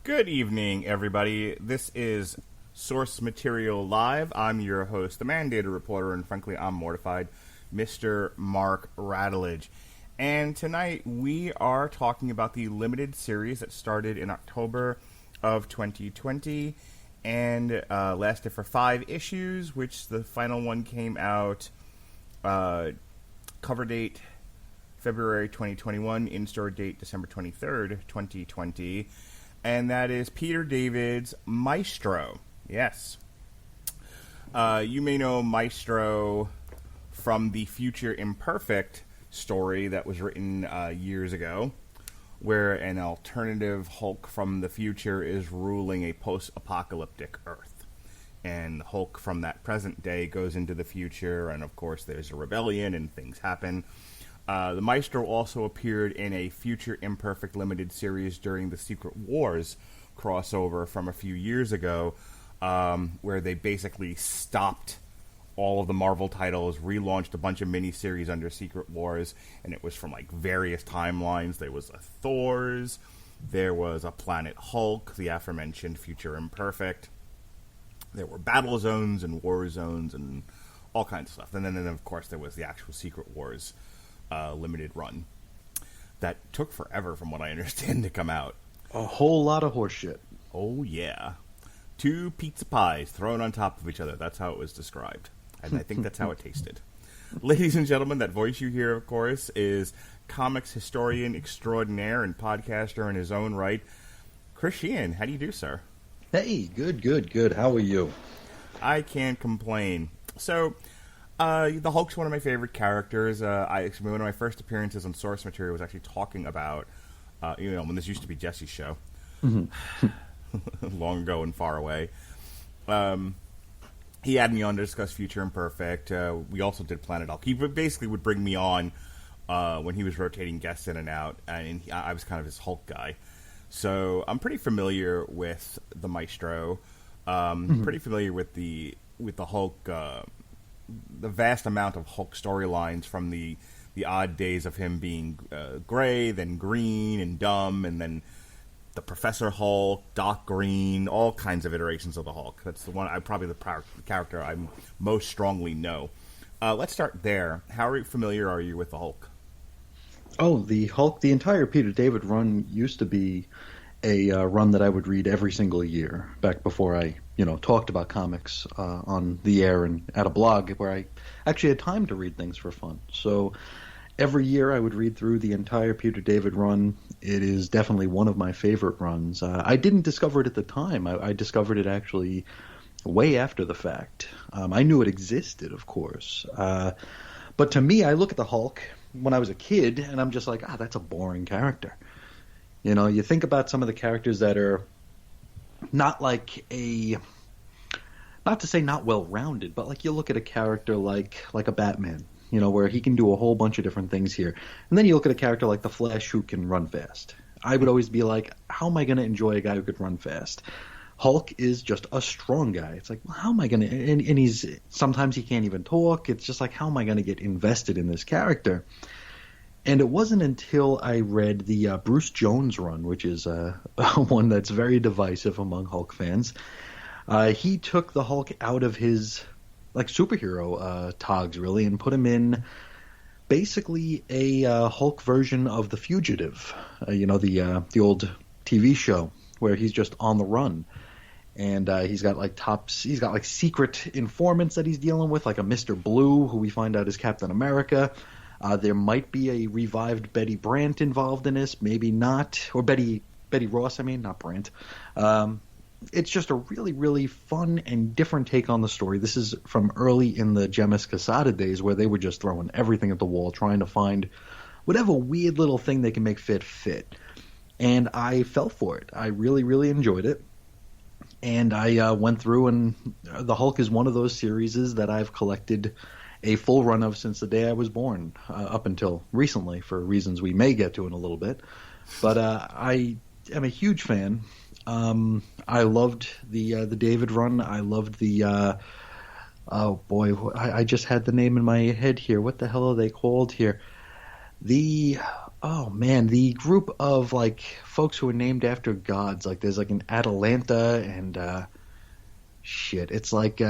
Good evening, everybody. This is Source Material Live. I'm your host, the mandated reporter, and frankly, I'm mortified, Mr. Mark Radulich. And tonight we are talking about the limited series that started in October of 2020 and lasted for 5 issues, which the final one came out cover date February 2021, in-store date December 23rd, 2020. And that is Peter David's Maestro. Yes. You may know Maestro from the Future Imperfect story that was written years ago, where an alternative Hulk from the future is ruling a post-apocalyptic Earth. And Hulk from that present day goes into the future, and of course there's a rebellion and things happen. The Maestro also appeared in a Future Imperfect limited series during the Secret Wars crossover from a few years ago, where they basically stopped all of the Marvel titles, relaunched a bunch of miniseries under Secret Wars, and it was from like various timelines. There was a Thor's, there was a Planet Hulk, the aforementioned Future Imperfect. There were battle zones and war zones and all kinds of stuff. And then of course, there was the actual Secret Wars limited run that took forever, from what I understand, to come out. A whole lot of horseshit. Oh, yeah. 2 pizza pies thrown on top of each other. That's how it was described. And I think that's how it tasted. Ladies and gentlemen, that voice you hear, of course, is comics historian extraordinaire and podcaster in his own right, Chris Sheehan. How do you do, sir? Hey, good. How are you? I can't complain. So, the Hulk's one of my favorite characters. One of my first appearances on Source Material was actually talking about, when this used to be Jesse's show, long ago and far away. He had me on to discuss Future Imperfect. We also did Planet Hulk. He basically would bring me on when he was rotating guests in and out, and I was kind of his Hulk guy. So I'm pretty familiar with the Maestro. Pretty familiar with the Hulk. The vast amount of Hulk storylines, from the odd days of him being gray, then green and dumb, and then the Professor Hulk, Doc Green, all kinds of iterations of the Hulk. That's the one probably the character I most strongly know. Let's start there. How familiar are you with the Hulk? Oh, the Hulk, the entire Peter David run used to be a run that I would read every single year, back before I talked about comics on the air and at a blog, where I actually had time to read things for fun. So every year I would read through the entire Peter David run. It is definitely one of my favorite runs. I didn't discover it at the time. I discovered it actually way after the fact. I knew it existed, of course. But to me, I look at the Hulk when I was a kid, and I'm just like, that's a boring character. You think about some of the characters that are not like not to say not well-rounded, but like you look at a character like a Batman, where he can do a whole bunch of different things here. And then you look at a character like the Flash, who can run fast. I would always be like, how am I going to enjoy a guy who could run fast? Hulk is just a strong guy. It's like, well, how am I going to, and sometimes he can't even talk. It's just like, how am I going to get invested in this character? And it wasn't until I read the Bruce Jones run, which is one that's very divisive among Hulk fans. He took the Hulk out of his superhero togs, really, and put him in basically a Hulk version of The Fugitive, the old TV show where he's just on the run. And he's got secret informants that he's dealing with, like a Mr. Blue, who we find out is Captain America. There might be a revived Betty Brant involved in this, maybe not, or Betty Ross, not Brant. It's just a really, really fun and different take on the story. This is from early in the Gemis Quesada days, where they were just throwing everything at the wall, trying to find whatever weird little thing they can make fit. And I fell for it. I really, really enjoyed it. And I went through, and the Hulk is one of those series that I've collected a full run of since the day I was born, up until recently, for reasons we may get to in a little bit. But I am a huge fan. I loved the David run. I loved the oh boy, I just had the name in my head here. What the hell are they called here? The Oh man, the group of like folks who are named after gods. Like there's like an Atalanta and shit. It's like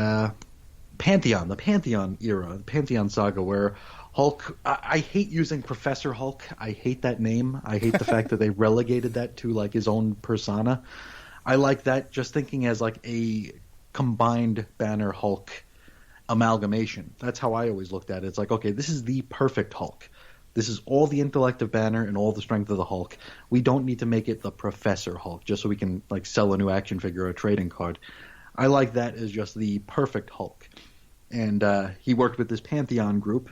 Pantheon, the Pantheon era, the Pantheon saga, where Hulk. I hate using Professor Hulk. I hate that name. I hate the fact that they relegated that to like his own persona. I like that just thinking as like a combined Banner Hulk amalgamation. That's how I always looked at it. It's like, okay, this is the perfect Hulk. This is all the intellect of Banner and all the strength of the Hulk. We don't need to make it the Professor Hulk just so we can like sell a new action figure or a trading card. I like that as just the perfect Hulk. And he worked with this Pantheon group.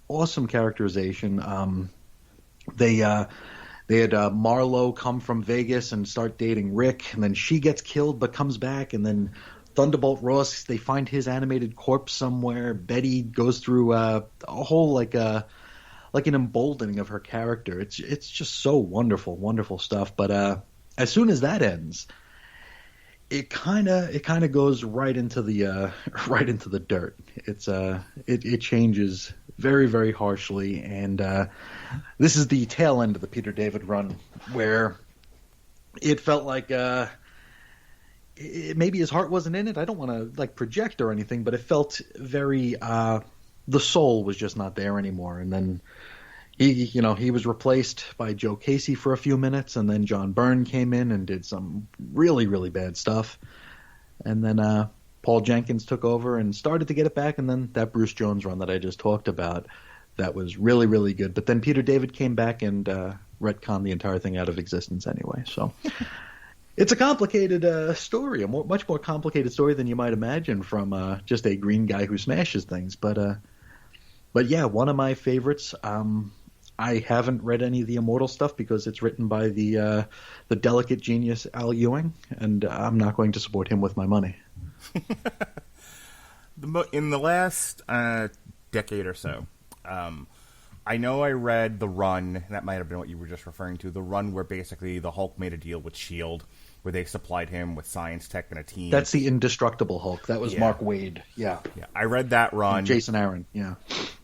Awesome characterization. They had Marlo come from Vegas and start dating Rick, and then she gets killed but comes back, and then Thunderbolt Ross, they find his animated corpse somewhere. Betty goes through a whole like an emboldening of her character. It's just so wonderful, wonderful stuff. But as soon as that ends, it kind of goes right into the right into the dirt. It changes very, very harshly, and this is the tail end of the Peter David run where it felt like maybe his heart wasn't in it. I don't want to like project or anything, but it felt very the soul was just not there anymore. And then he was replaced by Joe Casey for a few minutes, and then John Byrne came in and did some really, really bad stuff. And then Paul Jenkins took over and started to get it back, and then that Bruce Jones run that I just talked about, that was really, really good. But then Peter David came back and retconned the entire thing out of existence anyway. So it's a complicated story, much more complicated story than you might imagine from just a green guy who smashes things. But yeah, one of my favorites. I haven't read any of the Immortal stuff because it's written by the delicate genius Al Ewing, and I'm not going to support him with my money. In the last decade or so, I know I read the run, that might have been what you were just referring to, the run where basically the Hulk made a deal with S.H.I.E.L.D., where they supplied him with science, tech, and a team. That's the Indestructible Hulk. That was Mark Waid. Yeah. I read that run. And Jason Aaron, yeah.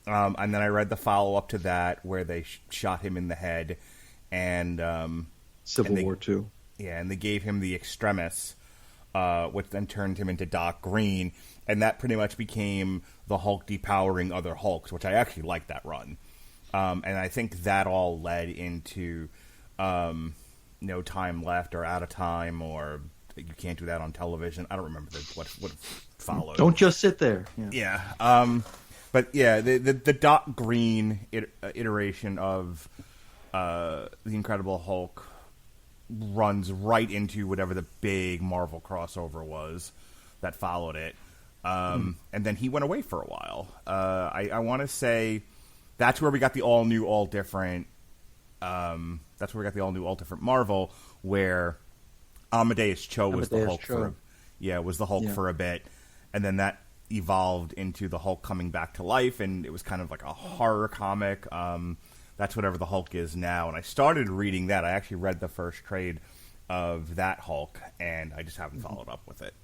And then I read the follow-up to that where they shot him in the head. And Civil War II. Yeah, and they gave him the Extremis, which then turned him into Doc Green. And that pretty much became the Hulk depowering other Hulks, which I actually liked that run. And I think that all led into No Time Left or Out of Time, or You Can't Do That on Television. I don't remember what followed. Don't just sit there. Yeah. But yeah, the Doc Green iteration of the Incredible Hulk runs right into whatever the big Marvel crossover was that followed it. And then he went away for a while. I want to say that's where we got the all new, all different. That's where we got the all new, all different Marvel, where Amadeus Cho was the Hulk was the Hulk for a bit, and then that evolved into the Hulk coming back to life, and it was kind of like a horror comic. That's whatever the Hulk is now. And I started reading that. I actually read the first trade of that Hulk, and I just haven't followed up with it.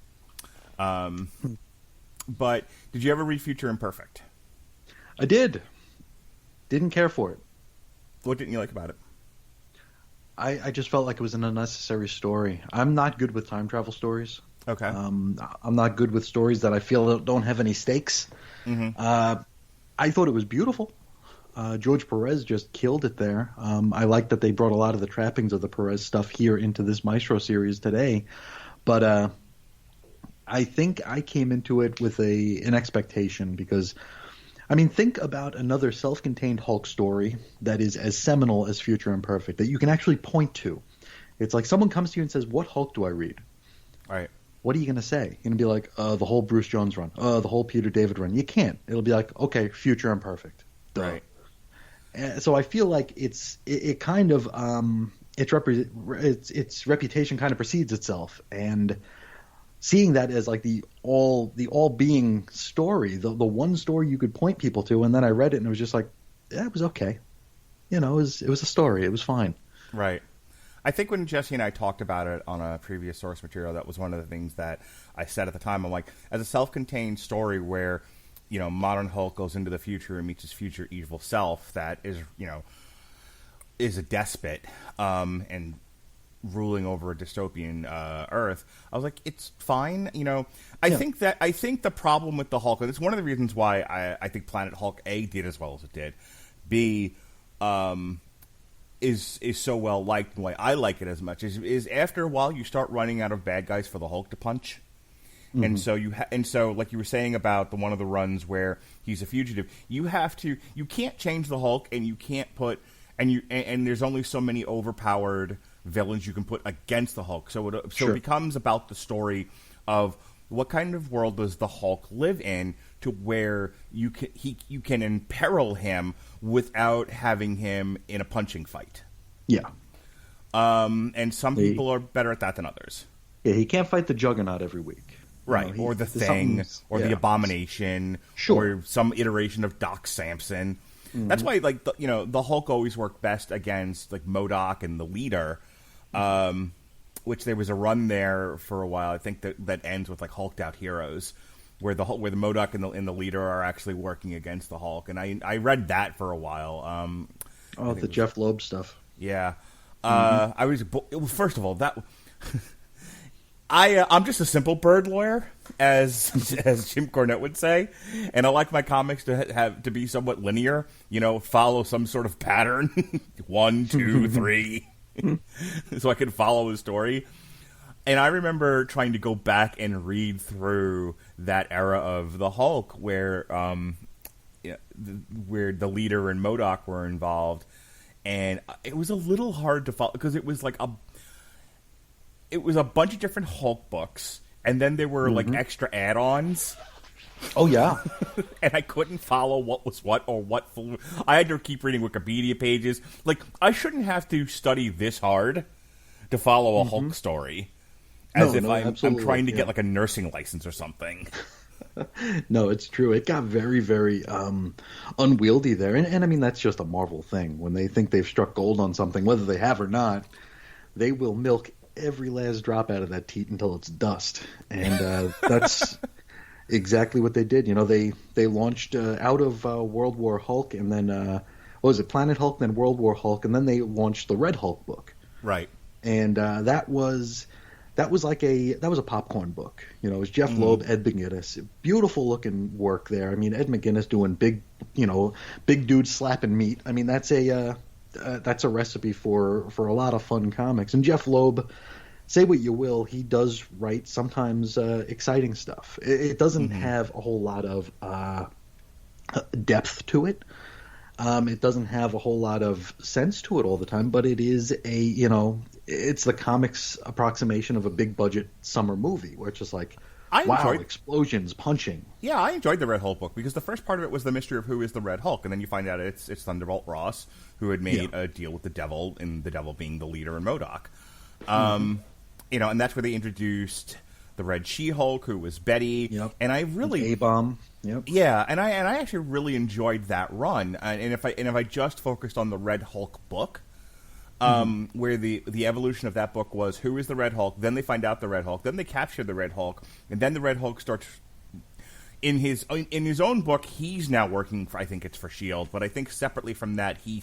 But did you ever read Future Imperfect? I did. Didn't care for it. What didn't you like about it? I just felt like it was an unnecessary story. I'm not good with time travel stories. Okay. I'm not good with stories that I feel don't have any stakes. Mm-hmm. I thought it was beautiful. George Perez just killed it there. I like that they brought a lot of the trappings of the Perez stuff here into this Maestro series today. But I think I came into it with an expectation because, I mean, think about another self-contained Hulk story that is as seminal as Future Imperfect, that you can actually point to. It's like someone comes to you and says, what Hulk do I read? Right. What are you going to say? You're going to be like, the whole Bruce Jones run, the whole Peter David run. You can't. It'll be like, okay, Future Imperfect. Duh. Right. So I feel like it kind of its reputation kind of precedes itself, and seeing that as like the all being story, the one story you could point people to, and then I read it and it was just like, yeah, it was okay. It was a story. It was fine. Right. I think when Jesse and I talked about it on a previous source material, that was one of the things that I said at the time. I'm like, as a self-contained story where, modern Hulk goes into the future and meets his future evil self, that is, is a despot and ruling over a dystopian Earth. I was like, it's fine. I think the problem with the Hulk, and it's one of the reasons why I think Planet Hulk A did as well as it did. B is so well liked, and why I like it as much is after a while you start running out of bad guys for the Hulk to punch. Mm-hmm. And so like you were saying about one of the runs where he's a fugitive, you can't change the Hulk, and you can't put and there's only so many overpowered villains you can put against the Hulk. So it becomes about the story of what kind of world does the Hulk live in, to where you can imperil him without having him in a punching fight. Yeah. And some people are better at that than others. Yeah, he can't fight the Juggernaut every week. Right, or the Thing, or the Abomination, or some iteration of Doc Samson. Mm-hmm. That's why, like, the Hulk always worked best against, like, MODOK and the Leader, which there was a run there for a while. I think that ends with, like, Hulked Out Heroes, where the MODOK and the Leader are actually working against the Hulk. And I read that for a while. The Jeff Loeb stuff. Yeah. First of all, that... I'm just a simple bird lawyer, as Jim Cornette would say, and I like my comics to be somewhat linear. Follow some sort of pattern, 1, 2, 3, so I can follow the story. And I remember trying to go back and read through that era of the Hulk, where the Leader and MODOK were involved, and it was a little hard to follow because it was like it was a bunch of different Hulk books, and then there were like extra add-ons. Oh yeah, and I couldn't follow what was what or what. I had to keep reading Wikipedia pages. Like, I shouldn't have to study this hard to follow a Hulk story, as if I'm trying to get like a nursing license or something. No, it's true. It got very, very unwieldy there, and I mean that's just a Marvel thing. When they think they've struck gold on something, whether they have or not, they will milk every last drop out of that teat until it's dust, and that's exactly what they did. They launched out of World War Hulk, and then what was it, Planet Hulk, then World War Hulk, and then they launched the Red Hulk book. Right. And that was a popcorn book. It was Jeff Loeb, Ed McGuinness, beautiful looking work there. I mean, Ed McGuinness doing big dudes slapping meat. I mean, that's a recipe for a lot of fun comics. And Jeff Loeb, say what you will, he does write sometimes exciting stuff. It doesn't have a whole lot of depth to it. It doesn't have a whole lot of sense to it all the time, but it is it's the comics approximation of a big budget summer movie where it's just like, explosions, punching. Yeah, I enjoyed the Red Hulk book because the first part of it was the mystery of who is the Red Hulk, and then you find out it's Thunderbolt Ross, who had made a deal with the devil, and the devil being the Leader and MODOK. And that's where they introduced the Red She-Hulk, who was Betty. Yep. And I really A-bomb. Yep. Yeah, and I actually really enjoyed that run. And if I just focused on the Red Hulk book, where the evolution of that book was who is the Red Hulk, then they find out the Red Hulk, then they capture the Red Hulk, and then the Red Hulk starts in his own book. He's now working for, I think it's for S.H.I.E.L.D., but I think separately from that he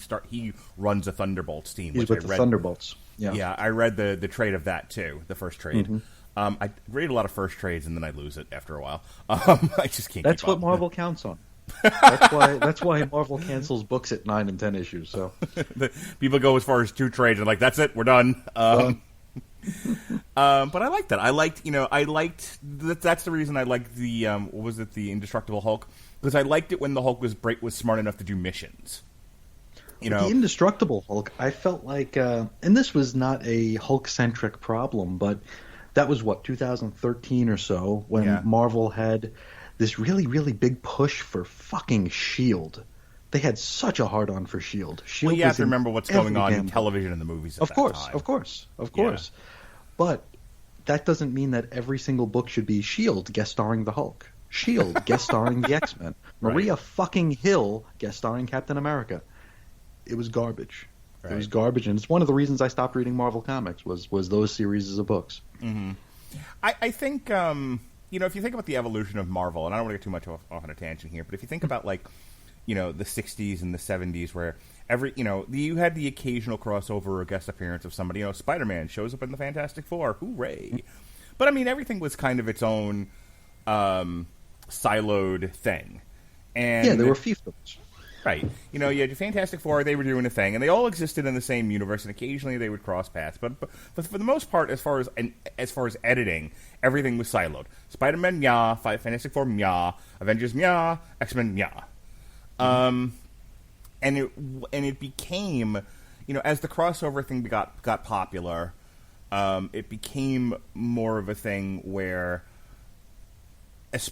runs a Thunderbolts team. He's with the Thunderbolts. Yeah, I read the trade of that too, the first trade. I read a lot of first trades and then I lose it after a while. I just can't. That's keep what up. Marvel counts on. That's why Marvel cancels books at 9 and 10 issues. So people go as far as 2 trades and like, that's it, we're done. But I liked that. I liked that's the reason I liked the what was it, the Indestructible Hulk, because I liked it when the Hulk was smart enough to do missions. The Indestructible Hulk, I felt like, and this was not a Hulk-centric problem, but that was, 2013 or so, when Marvel had this really, really big push for fucking S.H.I.E.L.D. They had such a hard-on for S.H.I.E.L.D. Well, you have to remember what's going on in television and the movies at that time. Of course. But that doesn't mean that every single book should be S.H.I.E.L.D. guest starring the Hulk. S.H.I.E.L.D. guest starring the X-Men. Maria fucking Hill guest starring Captain America. It was garbage. Right. It was garbage, and it's one of the reasons I stopped reading Marvel Comics was those series of books. Mm-hmm. I think if you think about the evolution of Marvel, and I don't want to get too much off on a tangent here, but if you think about like the 60s and the 70s where you had the occasional crossover or guest appearance of somebody. Spider-Man shows up in the Fantastic Four. Hooray. But, I mean, everything was kind of its own siloed thing. And yeah, there were fiefdoms. Right. You had your Fantastic Four, they were doing a thing, and they all existed in the same universe, and occasionally they would cross paths. But for the most part, as far as editing, everything was siloed. Spider-Man, yeah. Fantastic Four, yeah. Avengers, yeah. X-Men, yeah. And it became, as the crossover thing got popular, it became more of a thing where,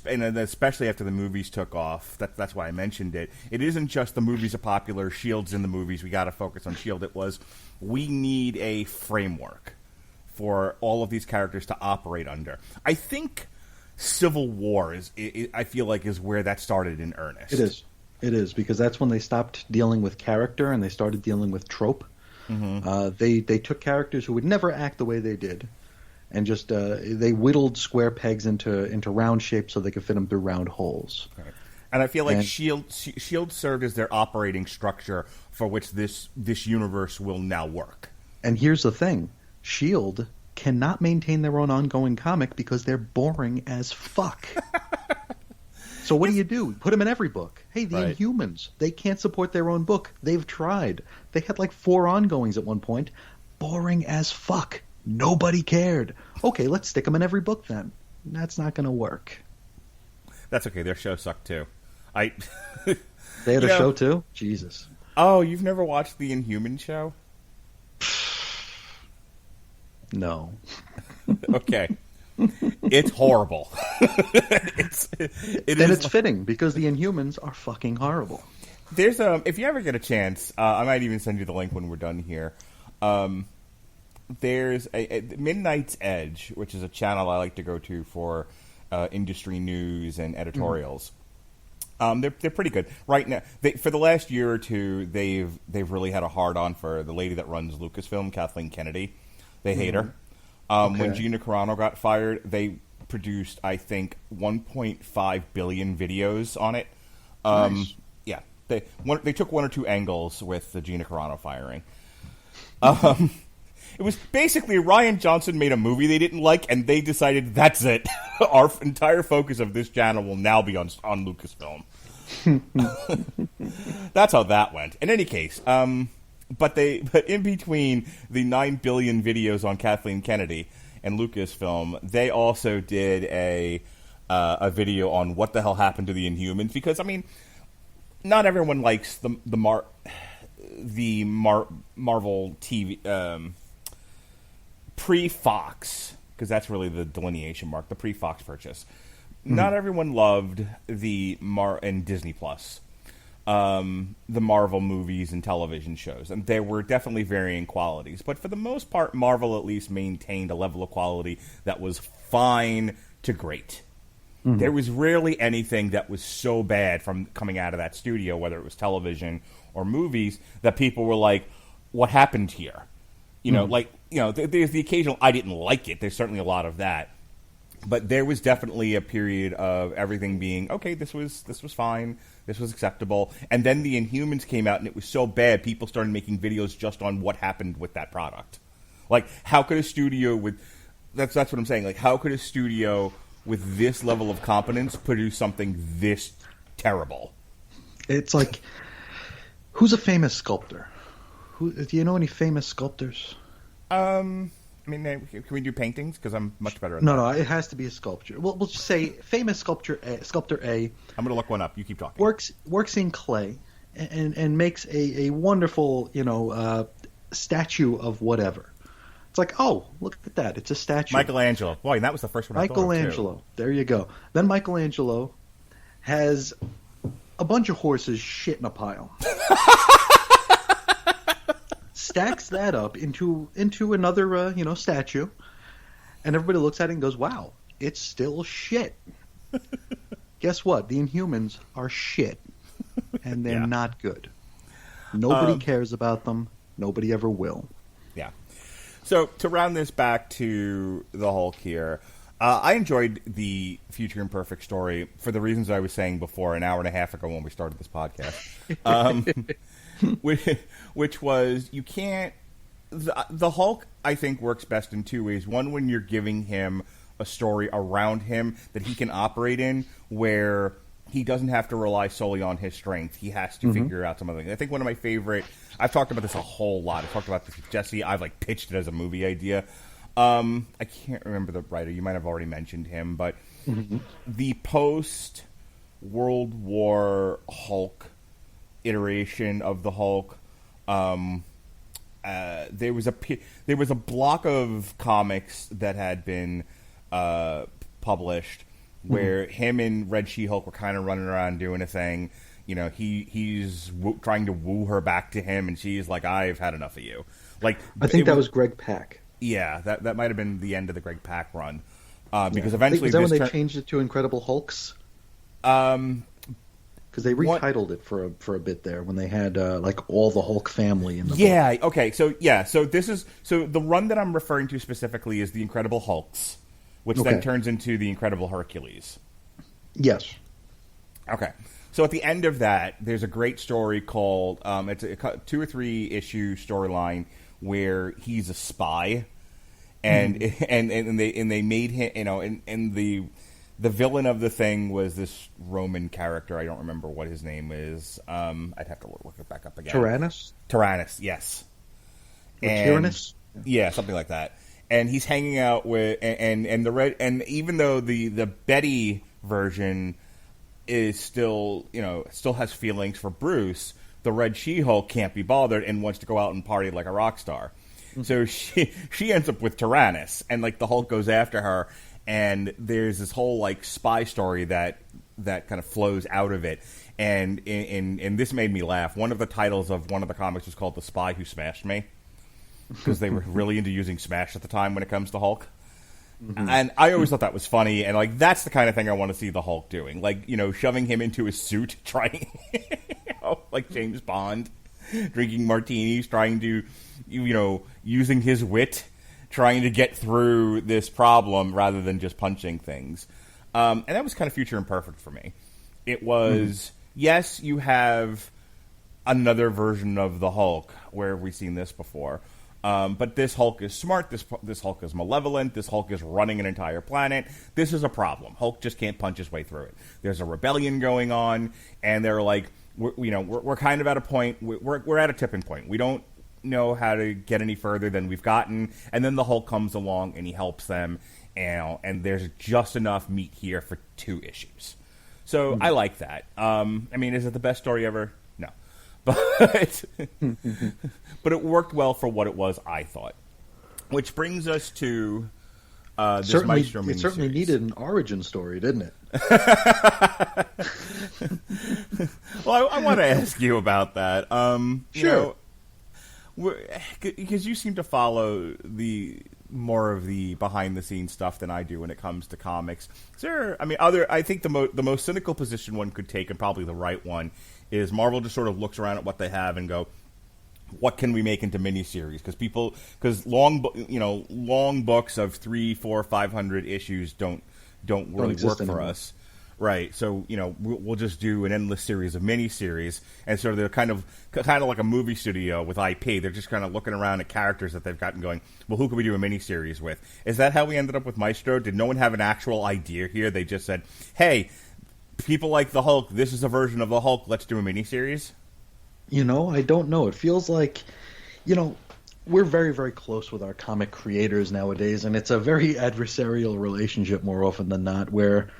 and especially after the movies took off, that's why I mentioned it. It isn't just the movies are popular, S.H.I.E.L.D.'s in the movies, we got to focus on S.H.I.E.L.D. It was, we need a framework for all of these characters to operate under. I think Civil War I feel like is where that started in earnest. It is, because that's when they stopped dealing with character and they started dealing with trope. Mm-hmm. They took characters who would never act the way they did, and just they whittled square pegs into round shapes so they could fit them through round holes. Right. And I feel like Shield served as their operating structure for which this universe will now work. And here's the thing. Shield cannot maintain their own ongoing comic because they're boring as fuck. So what do? Put them in every book. Hey, the Inhumans, they can't support their own book. They've tried. They had like 4 ongoings at one point. Boring as fuck. Nobody cared. Okay, let's stick them in every book then. That's not going to work. That's okay. Their show sucked too. They had a show too? Jesus. Oh, you've never watched the Inhuman show? No. Okay. It's horrible. It's fitting because the Inhumans are fucking horrible. There's if you ever get a chance, I might even send you the link when we're done here. There's a Midnight's Edge, which is a channel I like to go to for industry news and editorials. They're pretty good right now. For the last year or two, they've really had a hard on for the lady that runs Lucasfilm, Kathleen Kennedy. They hate her. When Gina Carano got fired, they produced, I think, 1.5 billion videos on it. Nice. Yeah, they took 1 or 2 angles with the Gina Carano firing. It was basically Rian Johnson made a movie they didn't like, and they decided that's it. Our entire focus of this channel will now be on Lucasfilm. That's how that went. In any case, but in between the 9 billion videos on Kathleen Kennedy and Lucasfilm, they also did a video on what the hell happened to the Inhumans, because I mean, not everyone likes the Marvel TV pre-Fox, because that's really the delineation mark, the pre-Fox purchase. Mm-hmm. Not everyone loved and Disney Plus, the Marvel movies and television shows, and there were definitely varying qualities. But for the most part, Marvel at least maintained a level of quality that was fine to great. Mm-hmm. There was rarely anything that was so bad from coming out of that studio, whether it was television or movies, that people were like, what happened here? There's the occasional, I didn't like it. There's certainly a lot of that. But there was definitely a period of everything being, okay, this was fine, this was acceptable. And then the Inhumans came out, and it was so bad, people started making videos just on what happened with that product. Like, how could a studio with... That's what I'm saying. Like, how could a studio with this level of competence produce something this terrible? It's like, who's a famous sculptor? Do you know any famous sculptors? I mean, can we do paintings? Because I'm much better at that. No, it has to be a sculpture. We'll just say famous sculptor A. I'm going to look one up. You keep talking. Works in clay and makes a wonderful, statue of whatever. It's like, oh, look at that. It's a statue. Michelangelo. Boy, and that was the first one I thought of, too. Michelangelo. There you go. Then Michelangelo has a bunch of horses shit in a pile. Stacks that up into another statue, and everybody looks at it and goes, wow, it's still shit. Guess what? The Inhumans are shit, and they're not good. Nobody cares about them. Nobody ever will. Yeah. So to round this back to the Hulk here, I enjoyed the Future Imperfect story for the reasons I was saying before an hour and a half ago when we started this podcast. Which was, you can't... The Hulk, I think, works best in two ways. One, when you're giving him a story around him that he can operate in, where he doesn't have to rely solely on his strength. He has to figure out some other things. I think one of my favorite... I've talked about this a whole lot. I've talked about this with Jesse. I've pitched it as a movie idea. I can't remember the writer. You might have already mentioned him, but the post-World War Hulk iteration of the Hulk, there was a block of comics that had been published where him and Red She-Hulk were kind of running around doing a thing. You know, he's trying to woo her back to him, and she's like, "I've had enough of you." I think that was Greg Pak. Yeah, that might have been the end of the Greg Pak run, because eventually was that when they changed it to Incredible Hulks? Because they retitled it for a bit there when they had all the Hulk family in the book. Okay, so the run that I'm referring to specifically is the Incredible Hulks, which then turns into the Incredible Hercules. Yes. Okay. So at the end of that, there's a great story called it's a 2 or 3 issue storyline where he's a spy, and they made him, and the villain of the thing was this Roman character. I don't remember what his name is. I'd have to look it back up again. Tyrannus, yes. Tyrannus? Yeah, something like that. And he's hanging out with and the red, and even though the Betty version is still has feelings for Bruce, the Red She-Hulk can't be bothered and wants to go out and party like a rock star. So she ends up with Tyrannus, and the Hulk goes after her, and there's this whole spy story that kind of flows out of it. And this made me laugh. One of the titles of one of the comics was called "The Spy Who Smashed Me," because they were really into using Smash at the time when it comes to Hulk. And I always thought that was funny, and that's the kind of thing I want to see the Hulk doing, shoving him into his suit, trying, like James Bond, drinking martinis, trying to, using his wit, trying to get through this problem rather than just punching things. And that was kind of Future Imperfect for me. It was, yes, you have another version of the Hulk. Where have we seen this before? But this Hulk is smart, this Hulk is malevolent, this Hulk is running an entire planet. This is a problem. Hulk just can't punch his way through it. There's a rebellion going on, and they're we're kind of at a point, we're at a tipping point. We don't know how to get any further than we've gotten, and then the Hulk comes along and he helps them, and there's just enough meat here for 2 issues. So I like that. Is it the best story ever? No. But it worked well for what it was, I thought. Which brings us to this Maestro miniseries. It certainly needed an origin story, didn't it? Well, I want to ask you about that. Sure. Because you seem to follow more of the behind-the-scenes stuff than I do when it comes to comics. Is there, I think the most cynical position one could take, and probably the right one, is Marvel just sort of looks around at what they have and go, what can we make into miniseries? Because long books of 300, 400, 500 issues don't really work for us, right? So we'll just do an endless series of miniseries, and so they're kind of like a movie studio with IP. They're just kind of looking around at characters that they've gotten going, well, who can we do a miniseries with? Is that how we ended up with Maestro? Did no one have an actual idea here? They just said, hey, people like the Hulk, this is a version of the Hulk, let's do a miniseries? I don't know. It feels like, we're very, very close with our comic creators nowadays, and it's a very adversarial relationship more often than not, where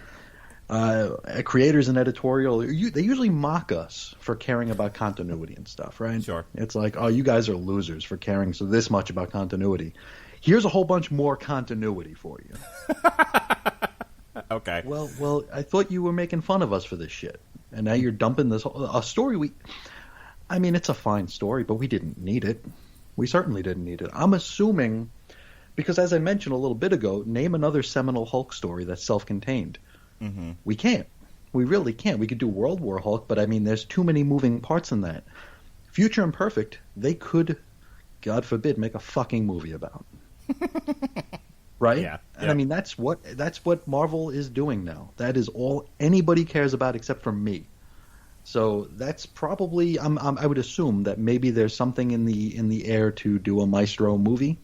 creators and editorial, they usually mock us for caring about continuity and stuff, right? Sure. It's like, oh, you guys are losers for caring so this much about continuity. Here's a whole bunch more continuity for you. Okay. Well, I thought you were making fun of us for this shit, and now you're dumping this a story. It's a fine story, but we didn't need it. We certainly didn't need it. I'm assuming, because as I mentioned a little bit ago, name another seminal Hulk story that's self-contained. Mm-hmm. We can't. We really can't. We could do World War Hulk, but there's too many moving parts in that. Future Imperfect, they could, God forbid, make a fucking movie about. right? Yeah. And Yep. I mean, that's what Marvel is doing now. That is all anybody cares about except for me. So that's probably I would assume that maybe there's something in the air to do a Maestro movie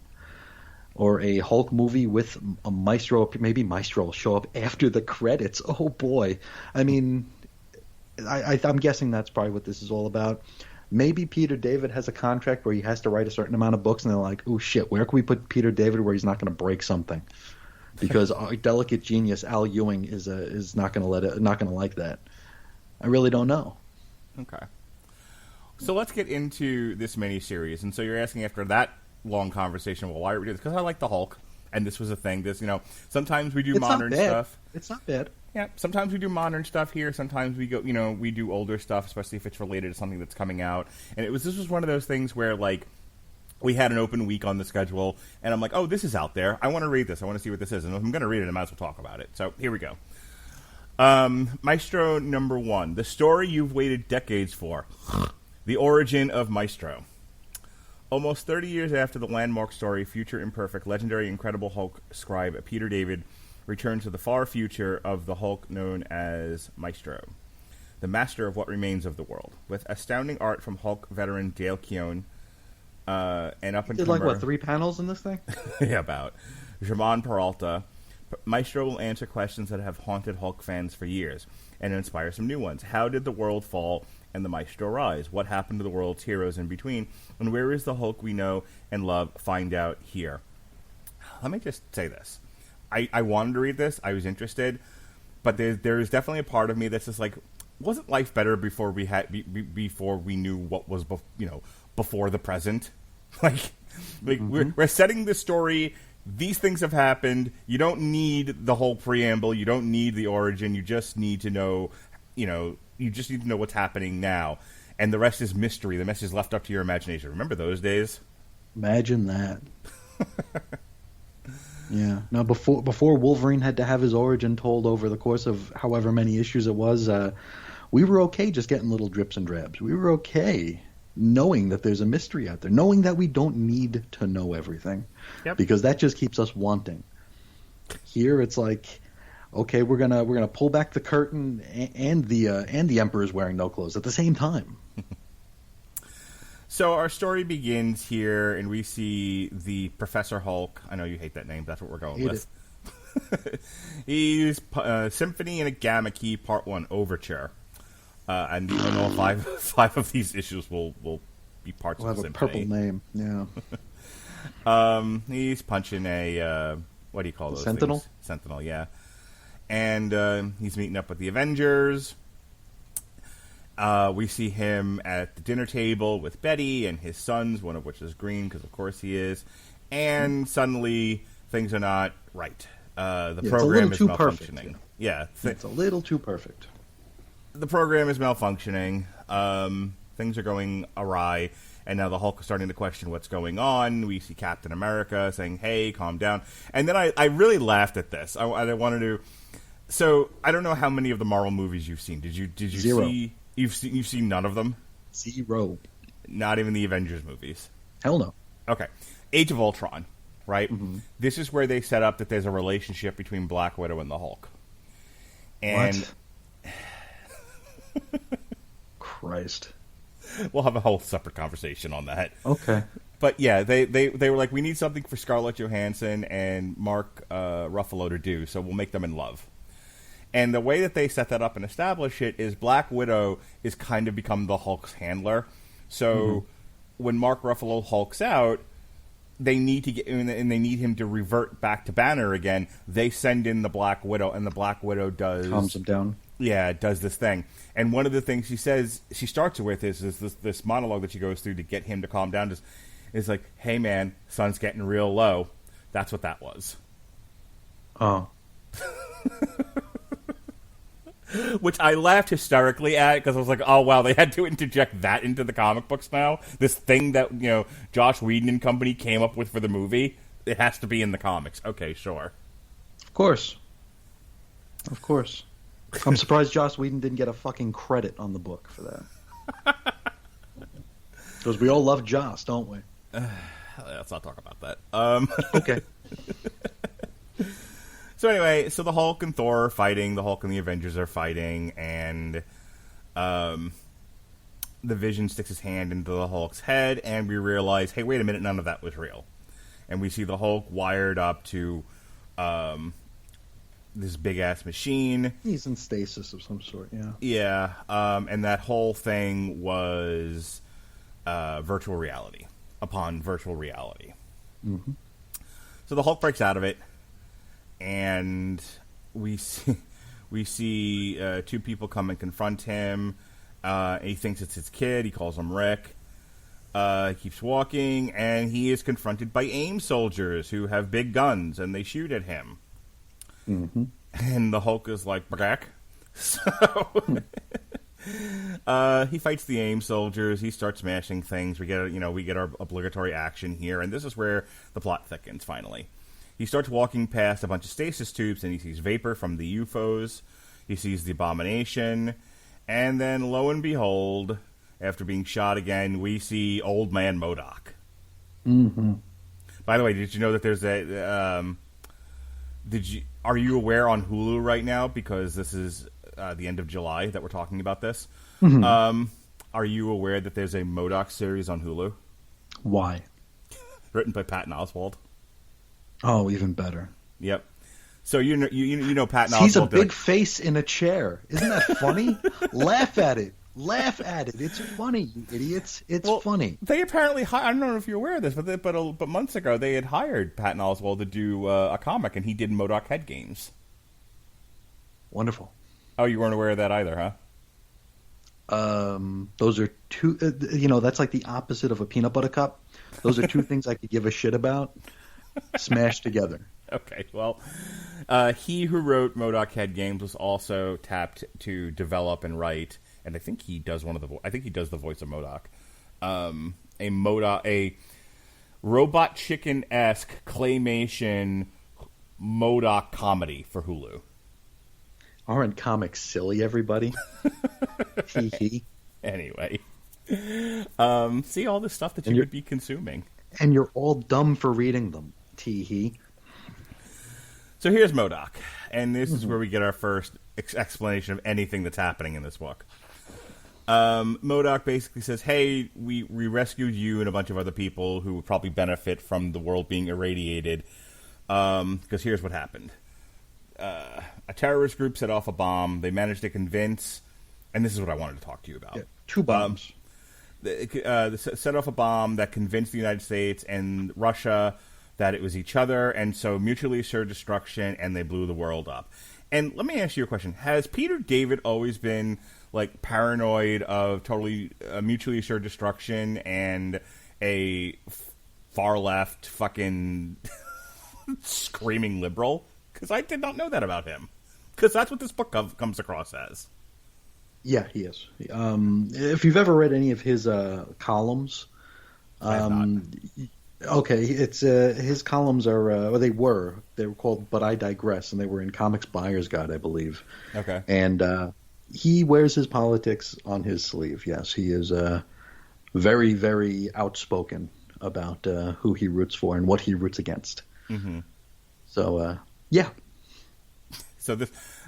or a Hulk movie with a Maestro. Maybe Maestro will show up after the credits. Oh boy! I mean, I'm guessing that's probably what this is all about. Maybe Peter David has a contract where he has to write a certain amount of books, and they're like, "Oh shit, where can we put Peter David where he's not going to break something?" Because our delicate genius Al Ewing is not going to not going to like that. I really don't know. Okay. So let's get into this miniseries. And so you're asking after that long conversation, well, why are we doing this? Because I like the Hulk, and this was a thing. This, sometimes we do It's modern not bad. stuff. It's not bad. Yeah, sometimes we do modern stuff here. Sometimes we go, we do older stuff, especially if it's related to something that's coming out. And this was one of those things where, like, we had an open week on the schedule, and I'm like, oh, this is out there. I want to read this. I want to see what this is. And if I'm going to read it, I might as well talk about it. So here we go. Maestro number 1, the story you've waited decades for, the origin of Maestro. Almost 30 years after the landmark story, future imperfect, legendary, incredible Hulk scribe Peter David returns to the far future of the Hulk known as Maestro, the master of what remains of the world. With astounding art from Hulk veteran Dale Keown, and up and Did like what 3 panels in this thing? yeah, about Germán Peralta, Maestro will answer questions that have haunted Hulk fans for years and inspire some new ones. How did the world fall and the Maestro rise? What happened to the world's heroes in between? And where is the Hulk we know and love? Find out here. Let me just say this. I wanted to read this. I was interested. But there's definitely a part of me that's just like, wasn't life better before we had before we knew what was before the present? like we're setting the story. These things have happened. You don't need the whole preamble. You don't need the origin. You just need to know, you just need to know what's happening now. And the rest is mystery. The rest is left up to your imagination. Remember those days? Imagine that. Yeah. Now, before Wolverine had to have his origin told over the course of however many issues it was, we were okay just getting little drips and drabs. We were okay knowing that there's a mystery out there, knowing that we don't need to know everything, because that just keeps us wanting. Here, it's like, okay, we're gonna pull back the curtain, and the Emperor's wearing no clothes at the same time. So our story begins here, and we see the Professor Hulk. I know you hate that name, but that's what we're going with. He's Symphony in a Gamma Key, Part 1, Overture. And all five of these issues will be parts of the Symphony. We'll have a purple name, yeah. He's punching a, what do you call those Sentinel? things? Sentinel, yeah. And he's meeting up with the Avengers. We see him at the dinner table with Betty and his sons, one of which is green, because of course he is. And suddenly, things are not right. The program is malfunctioning. Perfect, yeah. It's a little too perfect. The program is malfunctioning. Things are going awry. And now the Hulk is starting to question what's going on. We see Captain America saying, hey, calm down. And then I really laughed at this. I wanted to... So, I don't know how many of the Marvel movies you've seen. Did you Zero. see... You've seen none of them? 0. Not even the Avengers movies? Hell no. Okay. Age of Ultron, right? Mm-hmm. This is where they set up that there's a relationship between Black Widow and the Hulk. And... What? Christ. We'll have a whole separate conversation on that. Okay. But yeah, they were like, we need something for Scarlett Johansson and Mark Ruffalo to do, so we'll make them in love. And the way that they set that up and establish it is Black Widow is kind of become the Hulk's handler. So when Mark Ruffalo hulks out, they need to get and they need him to revert back to Banner again. They send in the Black Widow, and the Black Widow calms him down. Yeah, does this thing. And one of the things she says, she starts with is this monologue that she goes through to get him to calm down. Is like, hey man, sun's getting real low. That's what that was. Oh. Which I laughed hysterically at, because I was like, oh wow, they had to interject that into the comic books now? This thing that, Josh Whedon and company came up with for the movie, it has to be in the comics. Okay, sure. Of course. I'm surprised Joss Whedon didn't get a fucking credit on the book for that. Because we all love Joss, don't we? Let's not talk about that. Okay. So anyway, so the Hulk and Thor are fighting, the Hulk and the Avengers are fighting, and the Vision sticks his hand into the Hulk's head, and we realize, hey, wait a minute, none of that was real. And we see the Hulk wired up to this big-ass machine. He's in stasis of some sort, yeah. Yeah, and that whole thing was virtual reality upon virtual reality. Mm-hmm. So the Hulk breaks out of it, and we see two people come and confront him. He thinks it's his kid. He calls him Rick. He keeps walking, and he is confronted by AIM soldiers who have big guns, and they shoot at him. Mm-hmm. And the Hulk is like, brack. So he fights the AIM soldiers. He starts smashing things. We get our obligatory action here, and this is where the plot thickens. Finally, he starts walking past a bunch of stasis tubes, and he sees vapor from the UFOs. He sees the Abomination, and then lo and behold, after being shot again, we see Old Man MODOK. Mm-hmm. By the way, did you know that there's a? Are you aware on Hulu right now, because this is the end of July that we're talking about this? Mm-hmm. Are you aware that there's a MODOK series on Hulu? Why? Written by Patton Oswalt. Oh, even better. Yep. So you know Patton Oswalt. He's a big face in a chair. Isn't that funny? Laugh at it. Laugh at it. It's funny, you idiots. It's funny. They apparently I don't know if you're aware of this, but months ago they had hired Patton Oswalt to do a comic, and he did MODOK Head Games. Wonderful. Oh, you weren't aware of that either, huh? Those are two. That's like the opposite of a peanut butter cup. Those are two things I could give a shit about, smashed together. Okay, well, he who wrote MODOK Head Games was also tapped to develop and write, and I think he does the voice of MODOK. A Robot Chicken-esque claymation MODOK comedy for Hulu. Aren't comics silly, everybody? Hee hee. Anyway, see all this stuff that you would be consuming, and you're all dumb for reading them. Tee hee. So here's MODOK, and this is where we get our first explanation of anything that's happening in this book. MODOK basically says, hey, we rescued you and a bunch of other people who would probably benefit from the world being irradiated, because here's what happened. A terrorist group set off a bomb. They managed to convince, and this is what I wanted to talk to you about. Yeah, 2 bombs. They set off a bomb that convinced the United States and Russia that it was each other, and so mutually assured destruction, and they blew the world up. And let me ask you a question. Has Peter David always been, like, paranoid of totally mutually assured destruction and a far-left fucking screaming liberal? Because I did not know that about him. Because that's what this book comes across as. Yeah, he is. If you've ever read any of his columns... I have not. Okay, it's his columns are they were called "But I Digress," and they were in Comics Buyer's Guide, I believe. Okay, and he wears his politics on his sleeve. Yes, he is very, very outspoken about who he roots for and what he roots against. Mm-hmm. So yeah.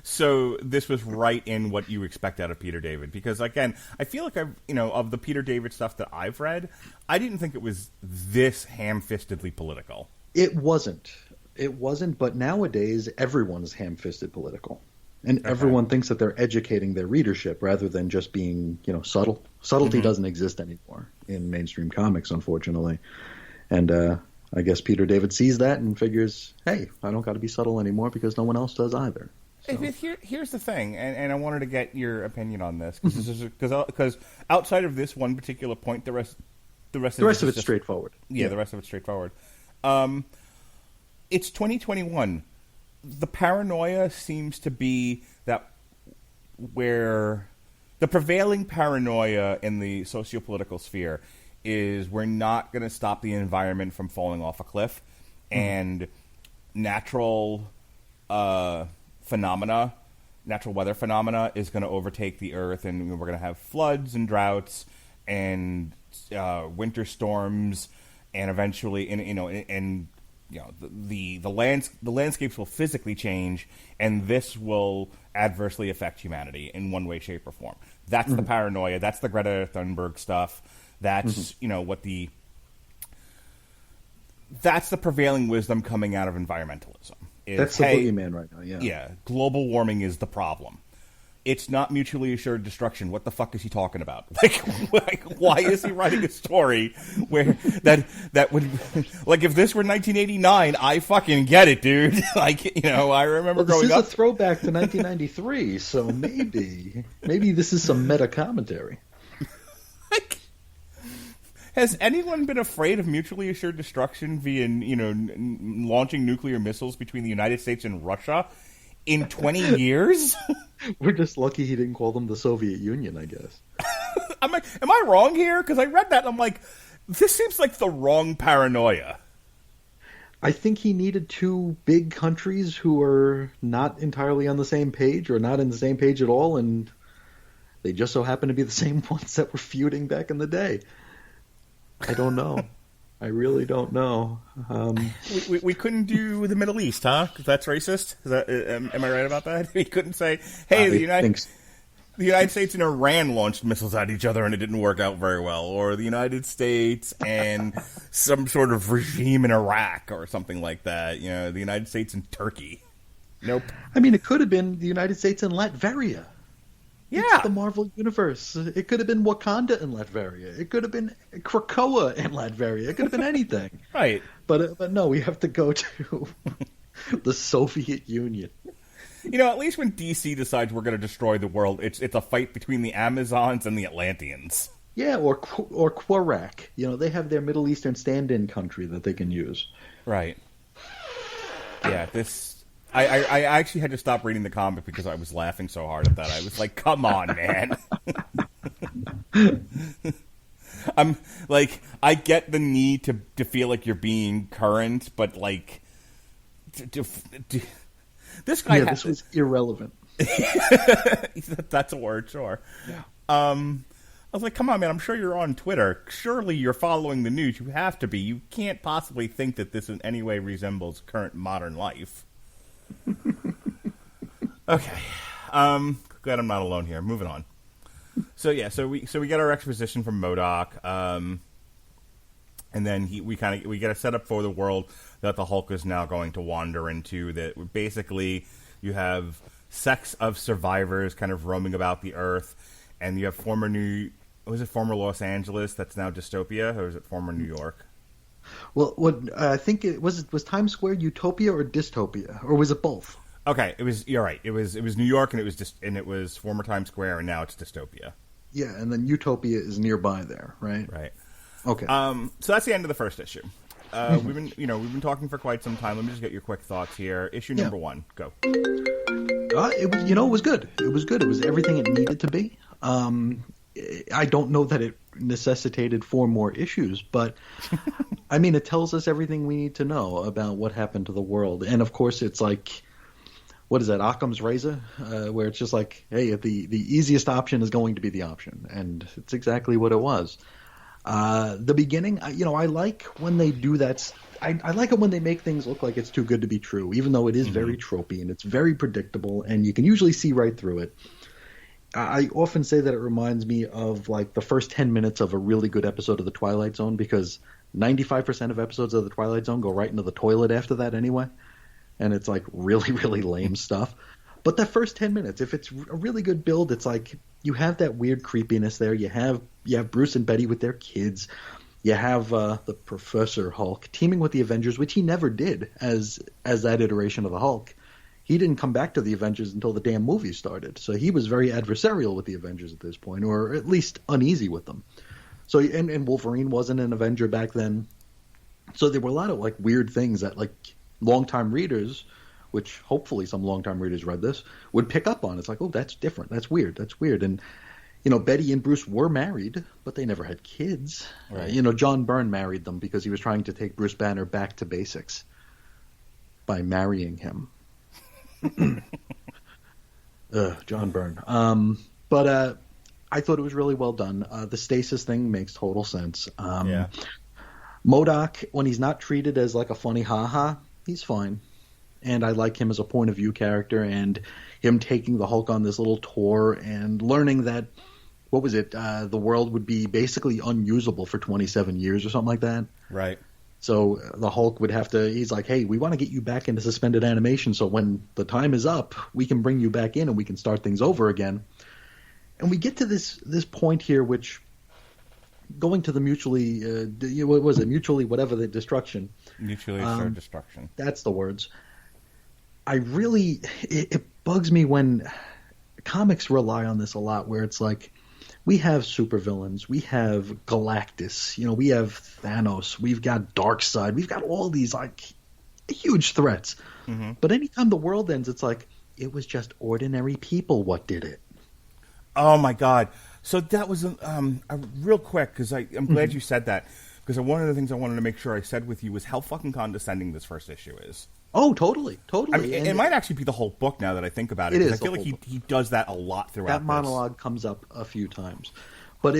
So this was right in what you expect out of Peter David, because again, I feel like of the Peter David stuff that I've read, I didn't think it was this ham-fistedly political. It wasn't, but nowadays everyone's ham-fisted political, and everyone thinks that they're educating their readership rather than just being, subtle. Subtlety doesn't exist anymore in mainstream comics, unfortunately, and I guess Peter David sees that and figures, hey, I don't got to be subtle anymore because no one else does either. So. Here's the thing, and I wanted to get your opinion on this, because outside of this one particular point, the rest of it's straightforward. Yeah, the rest of it's straightforward. It's 2021. The paranoia seems to be that where the prevailing paranoia in the socio-political sphere is we're not going to stop the environment from falling off a cliff, and natural weather phenomena is going to overtake the earth, and we're going to have floods and droughts and winter storms, and eventually, and the landscapes will physically change, and this will adversely affect humanity in one way, shape, or form. That's the paranoia. That's the Greta Thunberg stuff. That's that's the prevailing wisdom coming out of environmentalism. That's the boogeyman right now. Yeah, global warming is the problem. It's not mutually assured destruction. What the fuck is he talking about? Like why is he writing a story where that would, like, if this were 1989, I fucking get it, dude. Like, I remember growing up. This is a throwback to 1993, so maybe this is some meta commentary. Like, has anyone been afraid of mutually assured destruction via, launching nuclear missiles between the United States and Russia in 20 years? We're just lucky he didn't call them the Soviet Union, I guess. I'm like, am I wrong here? Because I read that and I'm like, this seems like the wrong paranoia. I think he needed two big countries who are not entirely on the same page or not in the same page at all, and they just so happen to be the same ones that were feuding back in the day. I don't know. I really don't know. We couldn't do the Middle East, huh? Because that's racist. Is that, am I right about that? We couldn't say, hey, the United States and Iran launched missiles at each other and it didn't work out very well. Or the United States and some sort of regime in Iraq or something like that. The United States and Turkey. Nope. I mean, it could have been the United States and Latveria. Yeah. It's the Marvel Universe. It could have been Wakanda and Latveria. It could have been Krakoa and Latveria. It could have been anything. Right. But no, we have to go to the Soviet Union. At least when DC decides we're going to destroy the world, it's a fight between the Amazons and the Atlanteans. Yeah, or Kwarak. They have their Middle Eastern stand-in country that they can use. Right. Yeah, this... I actually had to stop reading the comic because I was laughing so hard at that. I was like, come on, man. I'm like, I get the need to feel like you're being current, but like, this guy. Yeah, this was irrelevant. That's a word, sure. Yeah. I was like, come on, man, I'm sure you're on Twitter. Surely you're following the news. You have to be. You can't possibly think that this in any way resembles current modern life. Okay. Glad I'm not alone here. Moving on. So we get our exposition from MODOK, and then we get a setup for the world that the Hulk is now going to wander into. That basically you have sects of survivors kind of roaming about the Earth, and you have former Los Angeles that's now dystopia, or is it former New York? Well, I think it was Times Square utopia or dystopia, or was it both? Okay, you're right. It was New York, and it was former Times Square, and now it's dystopia. Yeah, and then utopia is nearby there, right? Right. Okay. So that's the end of the first issue. We've been talking for quite some time. Let me just get your quick thoughts here. Issue number 1, go. It was good. It was good. It was everything it needed to be. I don't know that it necessitated 4 more issues, but I mean, it tells us everything we need to know about what happened to the world. And of course, it's like, what is that, Occam's razor, where it's just like, hey, the easiest option is going to be the option, and it's exactly what it was. The beginning, I like when they do that. I like it when they make things look like it's too good to be true, even though it is very tropey and it's very predictable, and you can usually see right through it. I often say that it reminds me of like the first 10 minutes of a really good episode of The Twilight Zone, because 95% of episodes of The Twilight Zone go right into the toilet after that anyway. And it's like really, really lame stuff. But that first 10 minutes, if it's a really good build, it's like you have that weird creepiness there. You have Bruce and Betty with their kids. You have the Professor Hulk teaming with the Avengers, which he never did as that iteration of the Hulk. He didn't come back to the Avengers until the damn movie started. So he was very adversarial with the Avengers at this point, or at least uneasy with them. So and Wolverine wasn't an Avenger back then. So there were a lot of like weird things that like longtime readers, which hopefully some longtime readers read this, would pick up on. It's like, oh, that's different. That's weird. That's weird. And Betty and Bruce were married, but they never had kids. Right. John Byrne married them because he was trying to take Bruce Banner back to basics by marrying him. John Byrne. But I thought it was really well done. The stasis thing makes total sense. Yeah. MODOK, when he's not treated as like a funny haha, he's fine. And I like him as a point of view character, and him taking the Hulk on this little tour and learning that, what was it, the world would be basically unusable for 27 years or something like that. Right. So the Hulk would have to, he's like, hey, we want to get you back into suspended animation so when the time is up, we can bring you back in and we can start things over again. And we get to this point here, which, going to the mutually, what was it, mutually whatever the destruction. Mutually assured destruction. That's the words. It bugs me when comics rely on this a lot, where it's like, we have supervillains, we have Galactus, we have Thanos, we've got Darkseid, we've got all these like huge threats. Mm-hmm. But anytime the world ends, it's like, it was just ordinary people what did it. Oh my God! So that was a real quick, because I'm glad you said that, because one of the things I wanted to make sure I said with you was how fucking condescending this first issue is. Oh, totally. I mean, it might actually be the whole book now that I think about it. It is. I feel like he does that a lot throughout. That monologue comes up a few times, but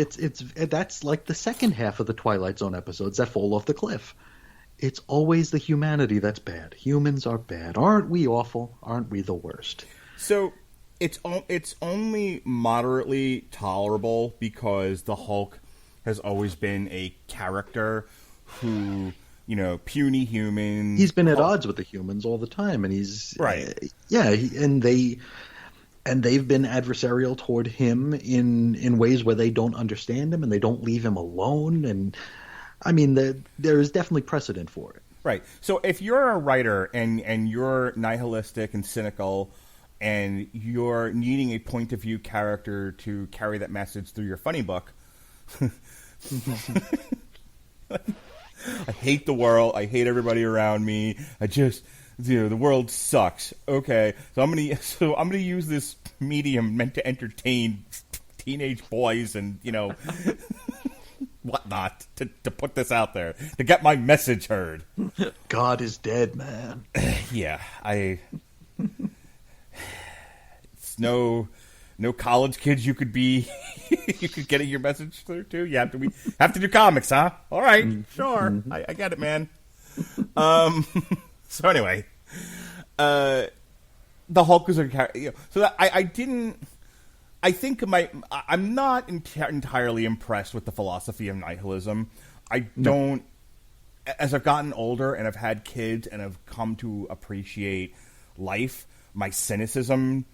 that's like the second half of the Twilight Zone episodes that fall off the cliff. It's always the humanity that's bad. Humans are bad. Aren't we awful? Aren't we the worst? So it's only moderately tolerable because the Hulk has always been a character who, puny humans. He's been at odds with the humans all the time, and he's right. And they've been adversarial toward him in ways where they don't understand him and they don't leave him alone. And I mean, there is definitely precedent for it. Right. So if you're a writer and you're nihilistic and cynical, and you're needing a point of view character to carry that message through your funny book. I hate the world. I hate everybody around me. The world sucks. Okay, so I'm gonna use this medium meant to entertain teenage boys and whatnot to put this out there to get my message heard. God is dead, man. Yeah, it's no college kids you could be. You could get your message through too. You have to do comics, huh? All right, sure. Mm-hmm. I get it, man. So anyway, the Hulk is a character. So that I didn't. I think I'm not entirely impressed with the philosophy of nihilism. I don't. As I've gotten older and I've had kids and I've come to appreciate life, my cynicism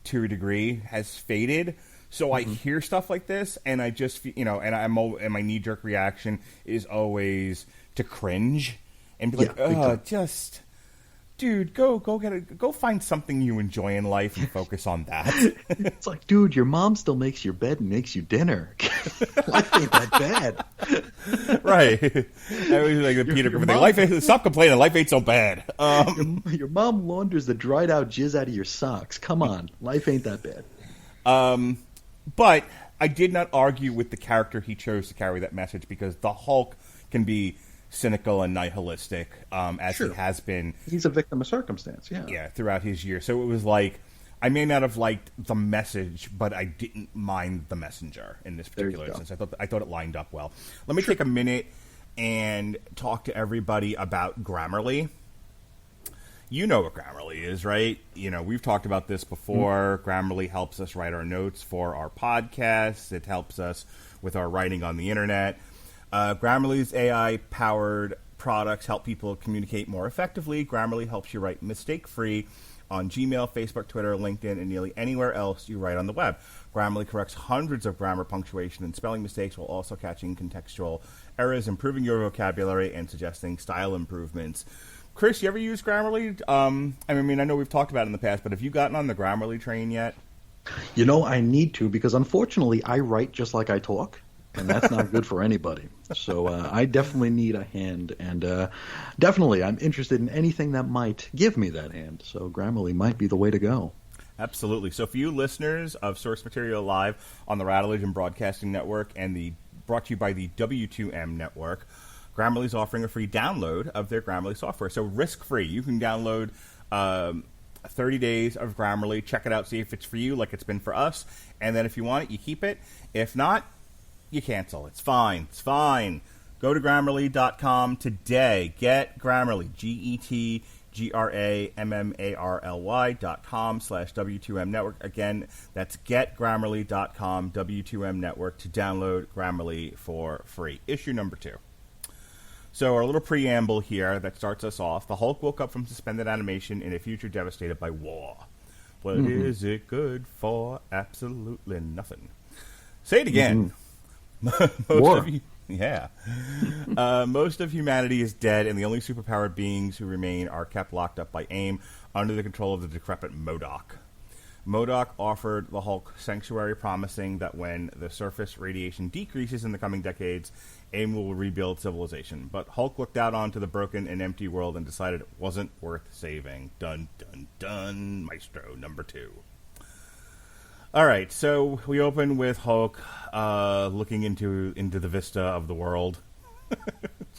to a degree has faded. So I hear stuff like this, and I just, and my knee-jerk reaction is always to cringe and be like, dude, go find something you enjoy in life and focus on that. It's like, dude, your mom still makes your bed and makes you dinner. Life ain't that bad. Right. I always like the Peter Griffin thing. Stop complaining. Life ain't so bad. Your mom launders the dried out jizz out of your socks. Come on. Life ain't that bad. But I did not argue with the character he chose to carry that message, because the Hulk can be cynical and nihilistic, as he has been. He's a victim of circumstance, yeah, throughout his year. So it was like, I may not have liked the message, but I didn't mind the messenger in this particular instance. I thought it lined up well. Let me take a minute and talk to everybody about Grammarly. You know what Grammarly is, right? We've talked about this before. Grammarly helps us write our notes for our podcasts. It helps us with our writing on the internet. Grammarly's AI-powered products help people communicate more effectively. Grammarly helps you write mistake-free on Gmail, Facebook, Twitter, LinkedIn, and nearly anywhere else you write on the web. Grammarly corrects hundreds of grammar, punctuation, and spelling mistakes while also catching contextual errors, improving your vocabulary, and suggesting style improvements. Chris, you ever use Grammarly? I know we've talked about it in the past, but have you gotten on the Grammarly train yet? I need to, because unfortunately I write just like I talk, and that's not good for anybody. So I definitely need a hand, and definitely I'm interested in anything that might give me that hand. So Grammarly might be the way to go. Absolutely. So for you listeners of Source Material Live on the Radulich and Broadcasting Network and brought to you by the W2M Network, Grammarly is offering a free download of their Grammarly software. So risk-free. You can download 30 days of Grammarly. Check it out. See if it's for you like it's been for us. And then if you want it, you keep it. If not, you cancel. It's fine. It's fine. Go to Grammarly.com today. Get Grammarly, GetGrammarly.com/W2M Network. Again, that's getgrammarly.com, W2M Network, to download Grammarly for free. Issue number 2. So our little preamble here that starts us off. The Hulk woke up from suspended animation in a future devastated by war. What is it good for? Absolutely nothing. Say it again. War. Most of humanity is dead, and the only superpowered beings who remain are kept locked up by AIM under the control of the decrepit MODOK. MODOK offered the Hulk sanctuary, promising that when the surface radiation decreases in the coming decades, AIM will rebuild civilization. But Hulk looked out onto the broken and empty world and decided it wasn't worth saving. Dun, dun, dun. Maestro number 2. All right, so we open with Hulk looking into the vista of the world.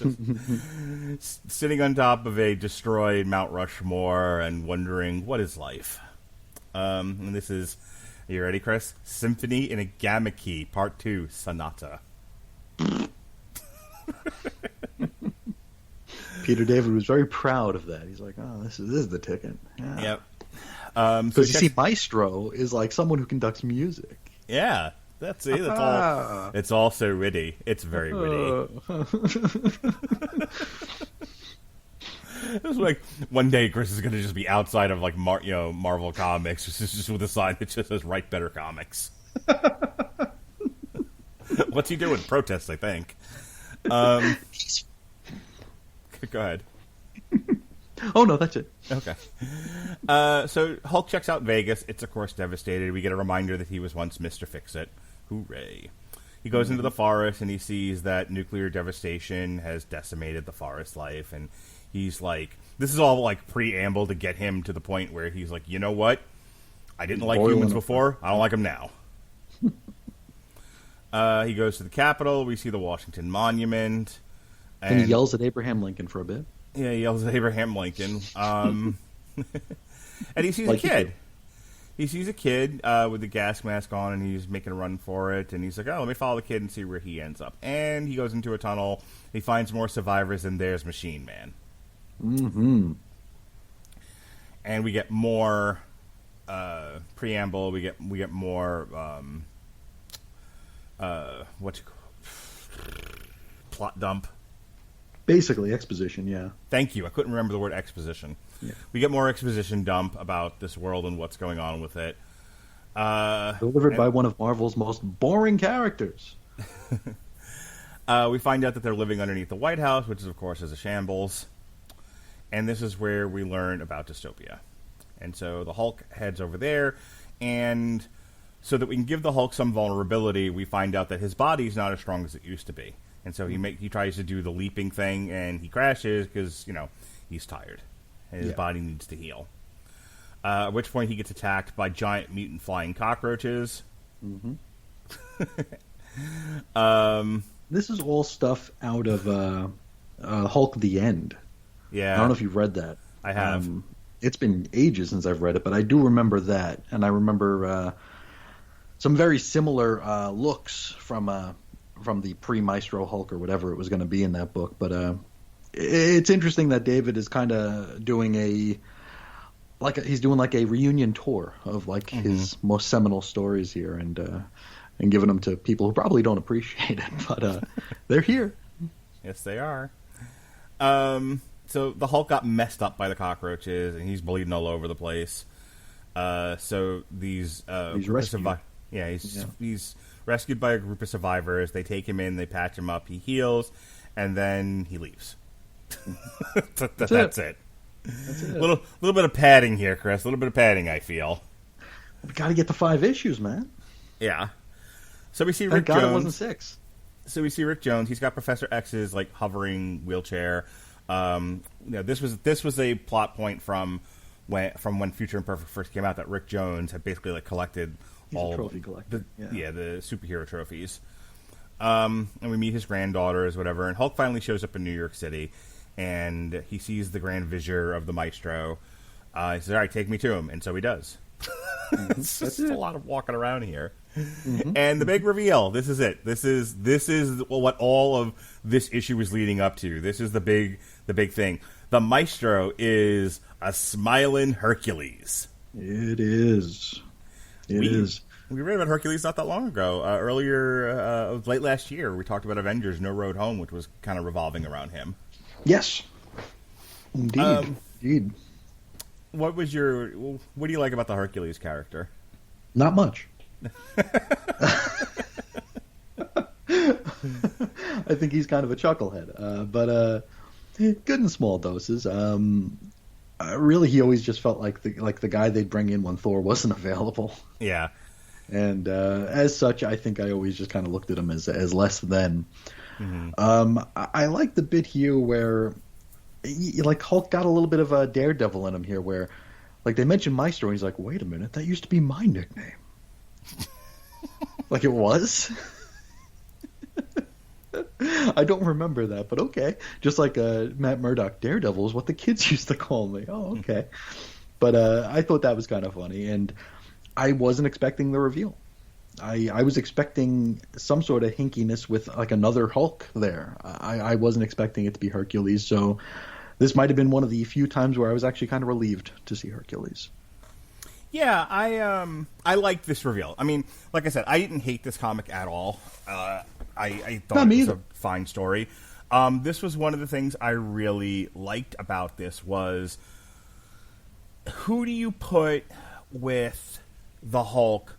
Just sitting on top of a destroyed Mount Rushmore and wondering, what is life? And this is, are you ready, Chris? Symphony in a Gamma Key, Part 2, Sonata. Peter David was very proud of that. He's like, oh, this is the ticket. Yeah. Yep. Because you see, Maestro is like someone who conducts music. Yeah, that's it. That's all. It's all so witty. It's very witty. It was like one day Chris is going to just be outside of like Marvel Comics, just with a sign that just says "Write Better Comics." What's he doing? Protest, I think. Go ahead. Oh, no, that's it. Okay. So Hulk checks out Vegas. It's, of course, devastated. We get a reminder that he was once Mr. Fix-It. Hooray. He goes into the forest, and he sees that nuclear devastation has decimated the forest life. And he's like, this is all like preamble to get him to the point where he's like, you know what? I didn't like humans before. I don't like them now. He goes to the Capitol. We see the Washington Monument. And he yells at Abraham Lincoln for a bit. Yeah, he yells at Abraham Lincoln. And he sees a kid. He sees a kid with a gas mask on, and he's making a run for it. And he's like, oh, let me follow the kid and see where he ends up. And he goes into a tunnel. He finds more survivors, and there's Machine Man. Mm-hmm. And we get more preamble. We get more plot dump. Basically, exposition, yeah. Thank you. I couldn't remember the word exposition. Yeah. We get more exposition dump about this world and what's going on with it. Delivered by one of Marvel's most boring characters. We find out that they're living underneath the White House, which, of course, is a shambles. And this is where we learn about dystopia. And so the Hulk heads over there, and so that we can give the Hulk some vulnerability, we find out that his body's not as strong as it used to be. And so he tries to do the leaping thing, and he crashes because, he's tired. And his body needs to heal. At which point he gets attacked by giant mutant flying cockroaches. Mm-hmm. This is all stuff out of Hulk the End. Yeah. I don't know if you've read that. I have. It's been ages since I've read it, but I do remember that. And I remember some very similar looks from the pre-Maestro Hulk or whatever it was going to be in that book. But it's interesting that David is kind of doing he's doing a reunion tour of his most seminal stories here, and giving them to people who probably don't appreciate it, but they're here. Yes, they are. So the Hulk got messed up by the cockroaches, and he's bleeding all over the place. So he's rescued. He's rescued by a group of survivors. They take him in, they patch him up, he heals, and then he leaves. That's it. A little bit of padding here, Chris. A little bit of padding, I feel. We got to get to 5 issues, man. Yeah. So we see Thank Rick God Jones. It wasn't 6. So we see Rick Jones. He's got Professor X's hovering wheelchair. This was a plot point from when Future Imperfect first came out, that Rick Jones had basically collected all trophy collector. The superhero trophies. And we meet his granddaughters, whatever. And Hulk finally shows up in New York City, and he sees the Grand Vizier of the Maestro. He says, "All right, take me to him," and so he does. It's just a lot of walking around here. And the big reveal. This is it. This is what all of this issue is leading up to. This is the big thing. The Maestro is a smiling Hercules. It is. It is. We read about Hercules not that long ago. Late last year, we talked about Avengers: No Road Home, which was kind of revolving around him. Yes. Indeed. Indeed. What do you like about the Hercules character? Not much. I think he's kind of a chucklehead, but good in small doses. Really, he always just felt like the guy they'd bring in when Thor wasn't available. Yeah, and as such, I think I always just kind of looked at him as less than. I like the bit here where, Hulk got a little bit of a daredevil in him here, where, they mentioned Maestro, and he's like, "Wait a minute, that used to be my nickname." Like it was? I don't remember that, but okay. Just like Matt Murdock, Daredevil is what the kids used to call me. Oh, okay. But I thought that was kind of funny, and I wasn't expecting the reveal. I was expecting some sort of hinkiness with another Hulk there. I wasn't expecting it to be Hercules, so this might have been one of the few times where I was actually kind of relieved to see Hercules. Yeah, I liked this reveal. I mean, like I said, I didn't hate this comic at all. I thought it was a fine story. This was one of the things I really liked about this was, who do you put with the Hulk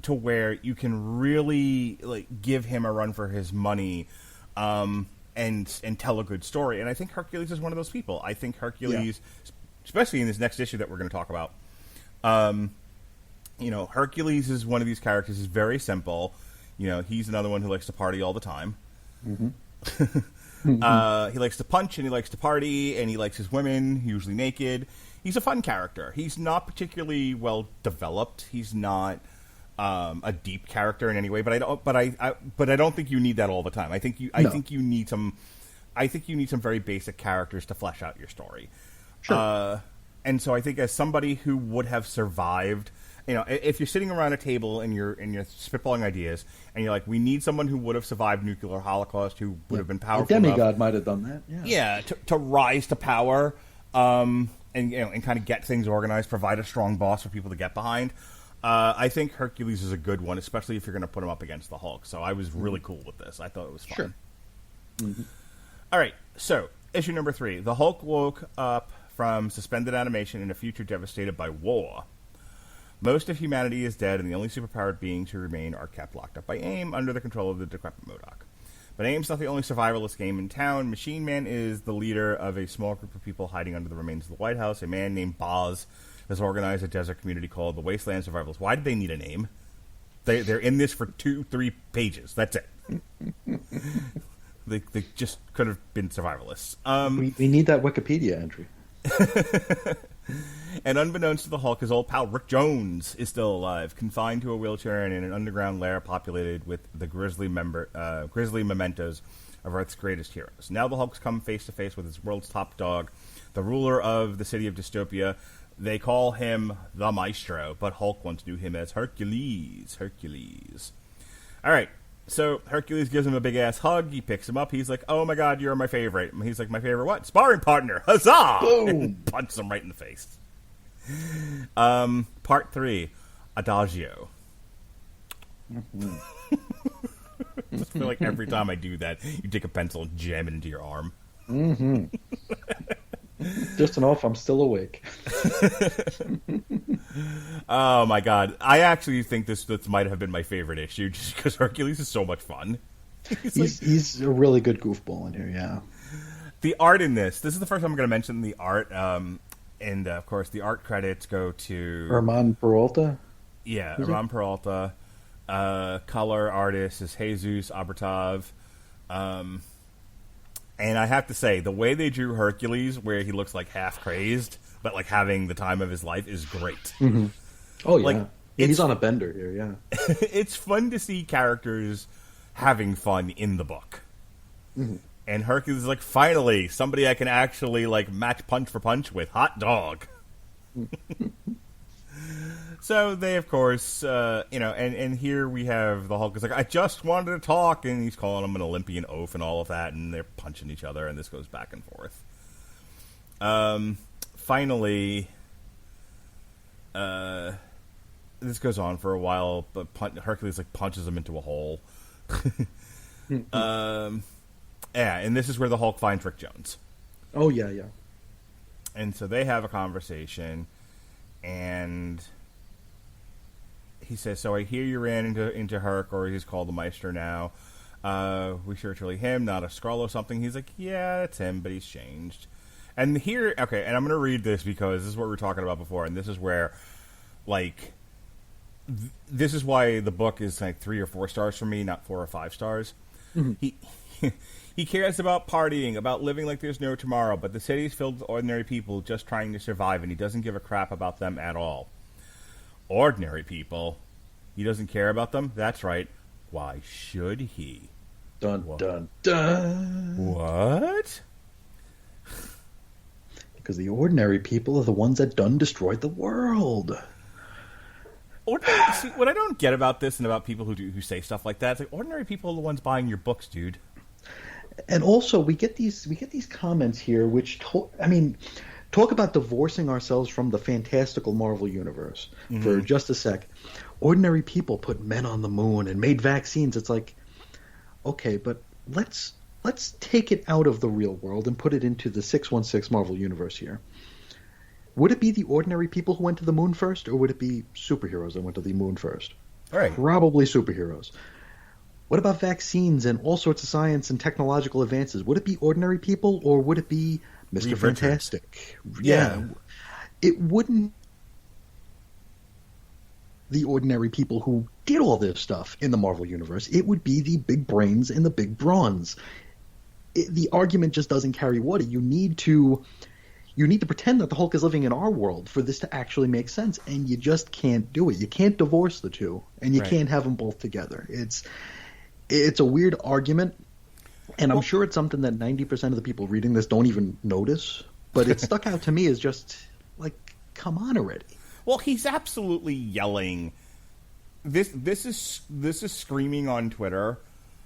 to where you can really give him a run for his money, and tell a good story? And I think Hercules is one of those people. I think Hercules, especially in this next issue that we're going to talk about. Hercules is one of these characters. He's very simple. He's another one who likes to party all the time. He likes to punch and he likes to party and he likes his women, usually naked. He's a fun character. He's not particularly well developed. He's not a deep character in any way. But I don't think you need that all the time. I think you need some very basic characters to flesh out your story. Sure. And so I think as somebody who would have survived, if you're sitting around a table and you're spitballing ideas, and you're like, we need someone who would have survived nuclear holocaust, who would have been powerful. A demigod might have done that. Yeah, to rise to power, and kind of get things organized, provide a strong boss for people to get behind. I think Hercules is a good one, especially if you're going to put him up against the Hulk. So I was really cool with this. I thought it was fun. Sure. All right, so issue number 3. The Hulk woke up from suspended animation in a future devastated by war. Most of humanity is dead, and the only superpowered beings who remain are kept locked up by AIM under the control of the decrepit MODOK. But AIM's not the only survivalist game in town. Machine Man is the leader of a small group of people hiding under the remains of the White House. A man named Boz has organized a desert community called the Wasteland Survivalists. Why did they need a name? They're in this for 2-3 pages. That's it. They just could have been survivalists. We need that Wikipedia entry. And unbeknownst to the Hulk, his old pal Rick Jones is still alive, confined to a wheelchair and in an underground lair populated with the grisly mementos of Earth's greatest heroes. Now the Hulk's come face to face with his world's top dog, the ruler of the city of dystopia. They call him the Maestro, but Hulk once knew him as Hercules. All right. So Hercules gives him a big-ass hug. He picks him up. He's like, oh, my God, you're my favorite. And he's like, my favorite what? Sparring partner. Huzzah! Boom! And punches him right in the face. Part 3. Adagio. I just feel like every time I do that, you take a pencil and jam it into your arm. Mm-hmm. Just enough, I'm still awake. Oh my God! I actually think this might have been my favorite issue, just because Hercules is so much fun. He's a really good goofball in here. Yeah. The art in this is the first time I'm going to mention the art, and of course the art credits go to Herman Peralta. Yeah, Herman Peralta. Color artist is Jesus Abertov. And I have to say, the way they drew Hercules, where he looks like half crazed, but like having the time of his life, is great. Mm-hmm. Oh, yeah. He's on a bender here, yeah. It's fun to see characters having fun in the book. Mm-hmm. And Hercules is like, finally, somebody I can actually like match punch for punch with. Hot dog. So they, of course, and here we have the Hulk is like, I just wanted to talk, and he's calling him an Olympian oaf and all of that, and they're punching each other, and this goes back and forth. Finally, this goes on for a while, but Hercules punches him into a hole. And this is where the Hulk finds Rick Jones. Oh yeah. And so they have a conversation, and he says, so I hear you ran into Herc, or he's called the Maestro now. We sure it's really him, not a Skrull or something. He's like, yeah, it's him, but he's changed. And here, okay, and I'm going to read this because this is what we were talking about before, and this is where, this is why the book is 3 or 4 stars for me, not 4 or 5 stars. Mm-hmm. He cares about partying, about living like there's no tomorrow, but the city's filled with ordinary people just trying to survive, and he doesn't give a crap about them at all. Ordinary people? He doesn't care about them? That's right. Why should he? Dun, dun, dun. What? Because the ordinary people are the ones that done destroyed the world. See, what I don't get about this and about people who say stuff like that, it's like ordinary people are the ones buying your books, dude. And also, we get these comments here, which talk about divorcing ourselves from the fantastical Marvel universe for just a sec. Ordinary people put men on the moon and made vaccines. It's like, okay, but let's take it out of the real world and put it into the 616 Marvel universe here. Would it be the ordinary people who went to the moon first, or would it be superheroes that went to the moon first? Right. Probably superheroes. What about vaccines and all sorts of science and technological advances? Would it be ordinary people, or would it be Mr. Fantastic? Yeah. It wouldn't the ordinary people who did all this stuff in the Marvel Universe. It would be the big brains and the big brawns. The argument just doesn't carry water. You need to pretend that the Hulk is living in our world for this to actually make sense, and you just can't do it. You can't divorce the two, and you can't have them both together. It's a weird argument, and I'm sure it's something that 90% of the people reading this don't even notice, but it stuck out to me as just like, come on already. Well, he's absolutely yelling. This is screaming on Twitter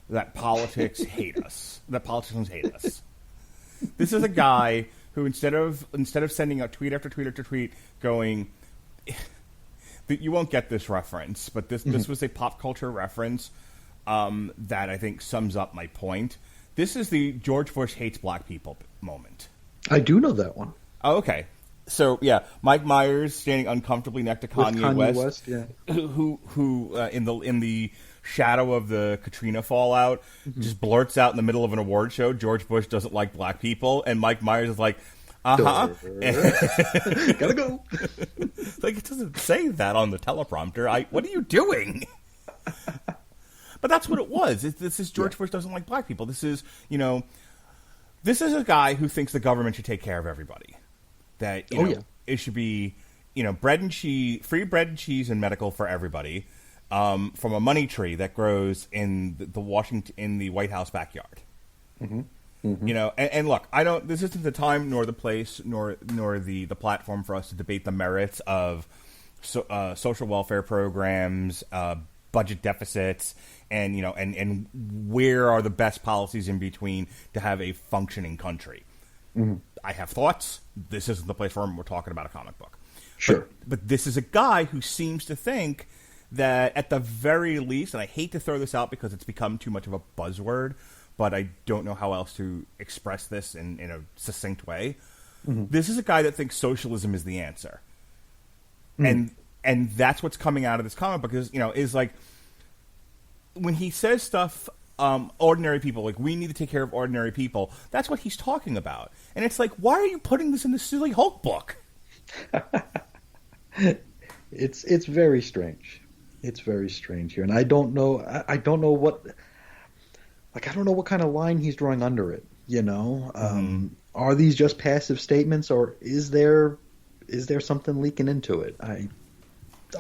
that politics hate us. That politicians hate us. This is a guy who instead of sending out tweet after tweet after tweet going, you won't get this reference, but this was a pop culture reference that I think sums up my point. This is the George Bush hates black people moment. I do know that one. Oh, okay. So yeah, Mike Myers standing uncomfortably next to Kanye West, yeah. who in the shadow of the Katrina fallout just blurts out in the middle of an award show, George Bush doesn't like black people, and Mike Myers is like, gotta go. Like, it doesn't say that on the teleprompter. What are you doing? But that's what it was. This is George Bush doesn't like black people. This is a guy who thinks the government should take care of everybody. That it should be bread and cheese, free bread and cheese and medical for everybody, from a money tree that grows in the White House backyard. Mm-hmm. Mm-hmm. And look, this isn't the time nor the place nor the platform for us to debate the merits of social welfare programs, budget deficits, and where are the best policies in between to have a functioning country. Mm-hmm. I have thoughts. This isn't the place where we're talking about a comic book. Sure. But this is a guy who seems to think that at the very least, and I hate to throw this out because it's become too much of a buzzword, but I don't know how else to express this in a succinct way. Mm-hmm. This is a guy that thinks socialism is the answer. Mm-hmm. And that's what's coming out of this comic book is like when he says stuff, ordinary people, like we need to take care of ordinary people, that's what he's talking about. And it's like, why are you putting this in this silly Hulk book? It's very strange. It's very strange here, and I don't know what kind of line he's drawing under it. Are these just passive statements, or is there something leaking into it?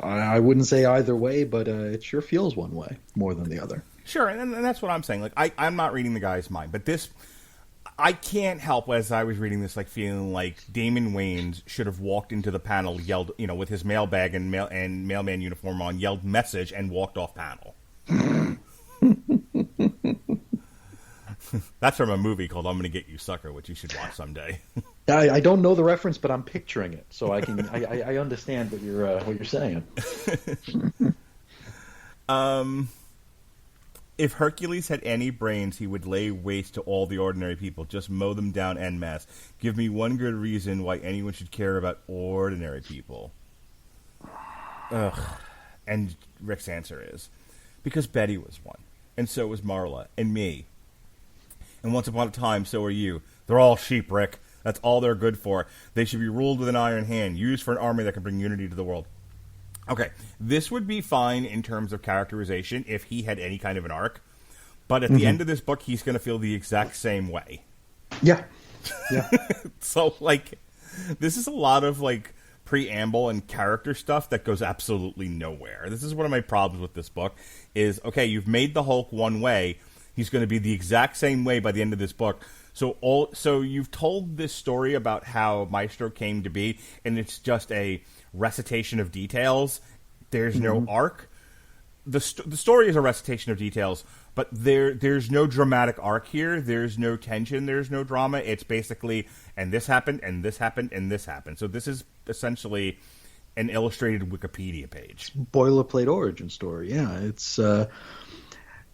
I wouldn't say either way, but it sure feels one way more than the other. Sure, and that's what I'm saying. Like I'm not reading the guy's mind, but this, I can't help, as I was reading this, like feeling like Damon Wayans should have walked into the panel, yelled, with his mailbag and mailman uniform on, yelled message, and walked off panel. That's from a movie called "I'm Gonna Get You, Sucker," which you should watch someday. I don't know the reference, but I'm picturing it, so I can I understand what you're saying. If Hercules had any brains, he would lay waste to all the ordinary people, just mow them down en masse. Give me one good reason why anyone should care about ordinary people. Ugh. And Rick's answer is, because Betty was one, and so was Marla, and me. And once upon a time, so are you. They're all sheep, Rick. That's all they're good for. They should be ruled with an iron hand, used for an army that can bring unity to the world. Okay, this would be fine in terms of characterization if he had any kind of an arc, but at the end of this book, he's going to feel the exact same way. Yeah. So, this is a lot of, preamble and character stuff that goes absolutely nowhere. This is one of my problems with this book, is, okay, you've made the Hulk one way, he's going to be the exact same way by the end of this book. So you've told this story about how Maestro came to be, and it's just a recitation of details. There's no arc. The story is a recitation of details, but there's no dramatic arc here. There's no tension. There's no drama. It's basically, and this happened, and this happened, and this happened. So this is essentially an illustrated Wikipedia page. Boilerplate origin story. Yeah, it's and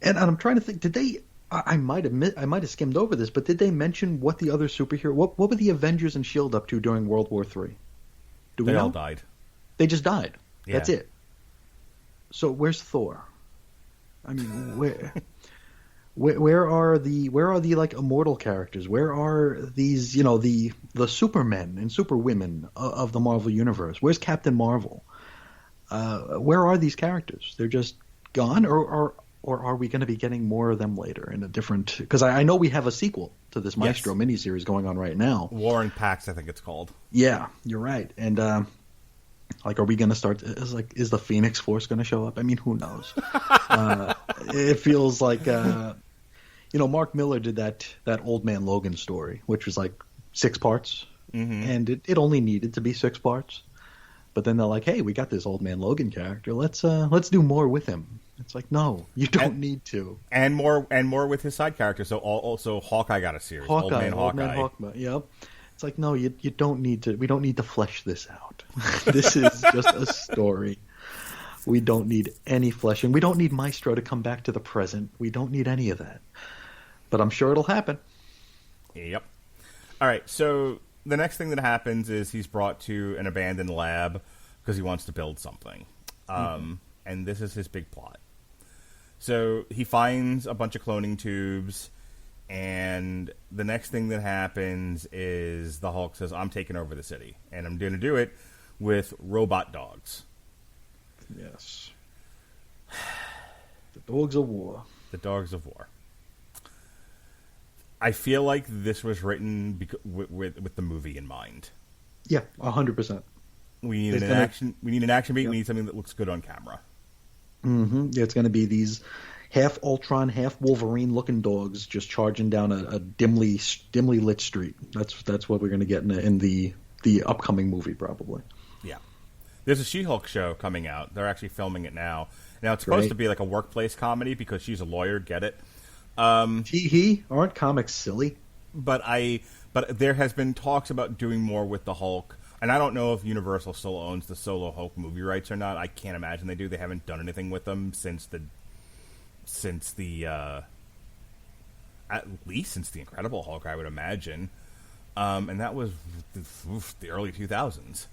I'm trying to think. Did they? I might have skimmed over this, but did they mention what the other superhero? What were the Avengers and Shield up to during World War III? Do we know? They all died. They just died. Yeah. That's it. So where's Thor? I mean, where are the immortal characters? Where are these the Supermen and Superwomen of the Marvel universe? Where's Captain Marvel? Where are these characters? They're just gone, or are we going to be getting more of them later in a different? Because I know we have a sequel to this Maestro miniseries going on right now. War and Pax, I think it's called. Yeah, you're right. And are we going to start? Is the Phoenix Force going to show up? I mean, who knows? It feels like Mark Miller did that Old Man Logan story, which was 6 parts, and it only needed to be 6 parts. But then they're like, "Hey, we got this Old Man Logan character. Let's do more with him." It's like, no, you don't need to. And more with his side characters. So also Hawkeye got a series. Old Man Hawkeye. Yep. It's like, no, you don't need to. We don't need to flesh this out. This is just a story. We don't need any fleshing. We don't need Maestro to come back to the present. We don't need any of that. But I'm sure it'll happen. Yep. All right. So the next thing that happens is he's brought to an abandoned lab because he wants to build something. And this is his big plot. So he finds a bunch of cloning tubes, and the next thing that happens is the Hulk says, "I'm taking over the city, and I'm going to do it with robot dogs." Yes. The dogs of war. The dogs of war. I feel like this was written with the movie in mind. Yeah, 100%. We need an action beat. Yep. We need something that looks good on camera. Yeah, it's going to be these half Ultron, half Wolverine looking dogs just charging down a dimly lit street. That's what we're going to get in the upcoming movie, probably. Yeah. There's a She-Hulk show coming out. They're actually filming it now. Now, it's supposed to be like a workplace comedy because she's a lawyer. Get it? Aren't comics silly? But there has been talks about doing more with the Hulk. And I don't know if Universal still owns the solo Hulk movie rights or not. I can't imagine they do. They haven't done anything with them since the at least since the Incredible Hulk, I would imagine. And that was the early 2000s.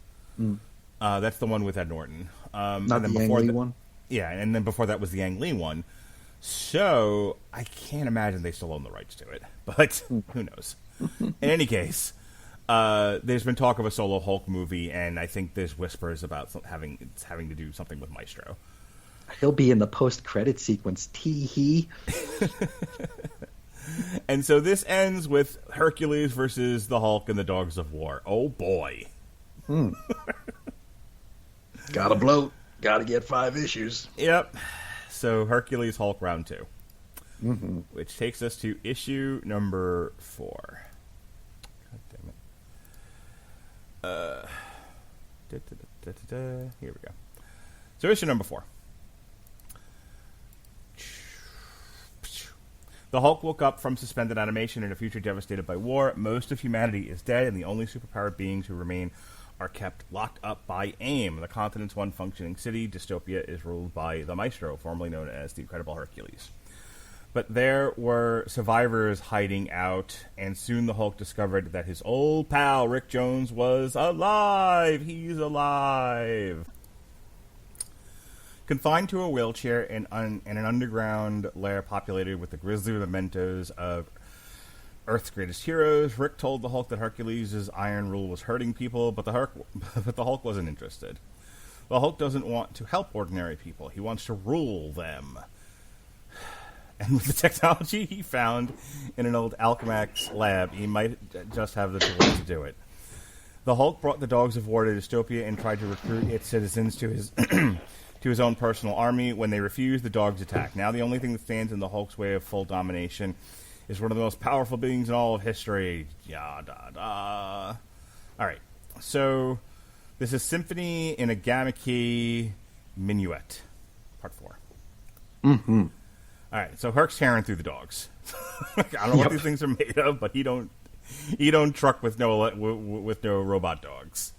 That's the one with Ed Norton. Not the Ang Lee one? Yeah, and then before that was the Ang Lee one. So I can't imagine they still own the rights to it. But who knows? In any case, there's been talk of a solo Hulk movie, and I think there's whispers about having to do something with Maestro. He'll be in the post-credit sequence. Tee-hee. And so this ends with Hercules versus the Hulk and the Dogs of War. Oh, boy. Gotta bloat. Gotta get 5 issues. Yep. So Hercules Hulk round 2. which takes us to issue number 4. God damn it. Here we go. So issue number 4. The Hulk woke up from suspended animation in a future devastated by war. Most of humanity is dead, and the only superpowered beings who remain are kept locked up by AIM. The continent's one functioning city, Dystopia, is ruled by the Maestro, formerly known as the Incredible Hercules. But there were survivors hiding out, and soon the Hulk discovered that his old pal, Rick Jones, was alive. He's alive. Confined to a wheelchair in an underground lair populated with the grisly mementos of Earth's greatest heroes, Rick told the Hulk that Hercules' iron rule was hurting people, but the Hulk wasn't interested. The Hulk doesn't want to help ordinary people. He wants to rule them. And with the technology he found in an old Alchemax lab, he might just have the tools to do it. The Hulk brought the Dogs of War to Dystopia and tried to recruit its citizens to his to his own personal army. When they refused, the dogs attacked. Now the only thing that stands in the Hulk's way of full domination is one of the most powerful beings in all of history. All right, so this is Symphony in a Gamma Key Minuet, Part 4. Mm-hmm. All right, so Herc's tearing through the dogs. I don't know what these things are made of, but he don't truck with no robot dogs.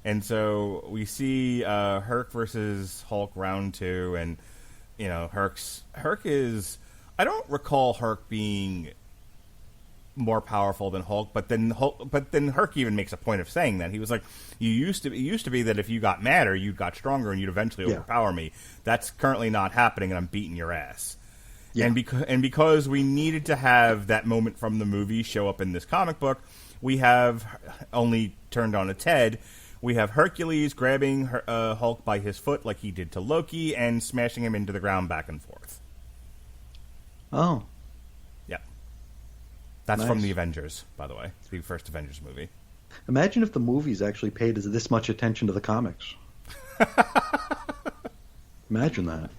And so we see Herc versus Hulk round 2, and you know Herc is. I don't recall Herc being more powerful than Hulk, but then Herc even makes a point of saying that. He was like, it used to be that if you got madder, you got stronger and you'd eventually overpower me. That's currently not happening, and I'm beating your ass. Yeah. And because we needed to have that moment from the movie show up in this comic book, we have only turned on its head. We have Hercules grabbing Hulk by his foot like he did to Loki and smashing him into the ground back and forth. Oh. Yeah. That's nice. From the Avengers, by the way. It's the first Avengers movie. Imagine if the movies actually paid this much attention to the comics. Imagine that.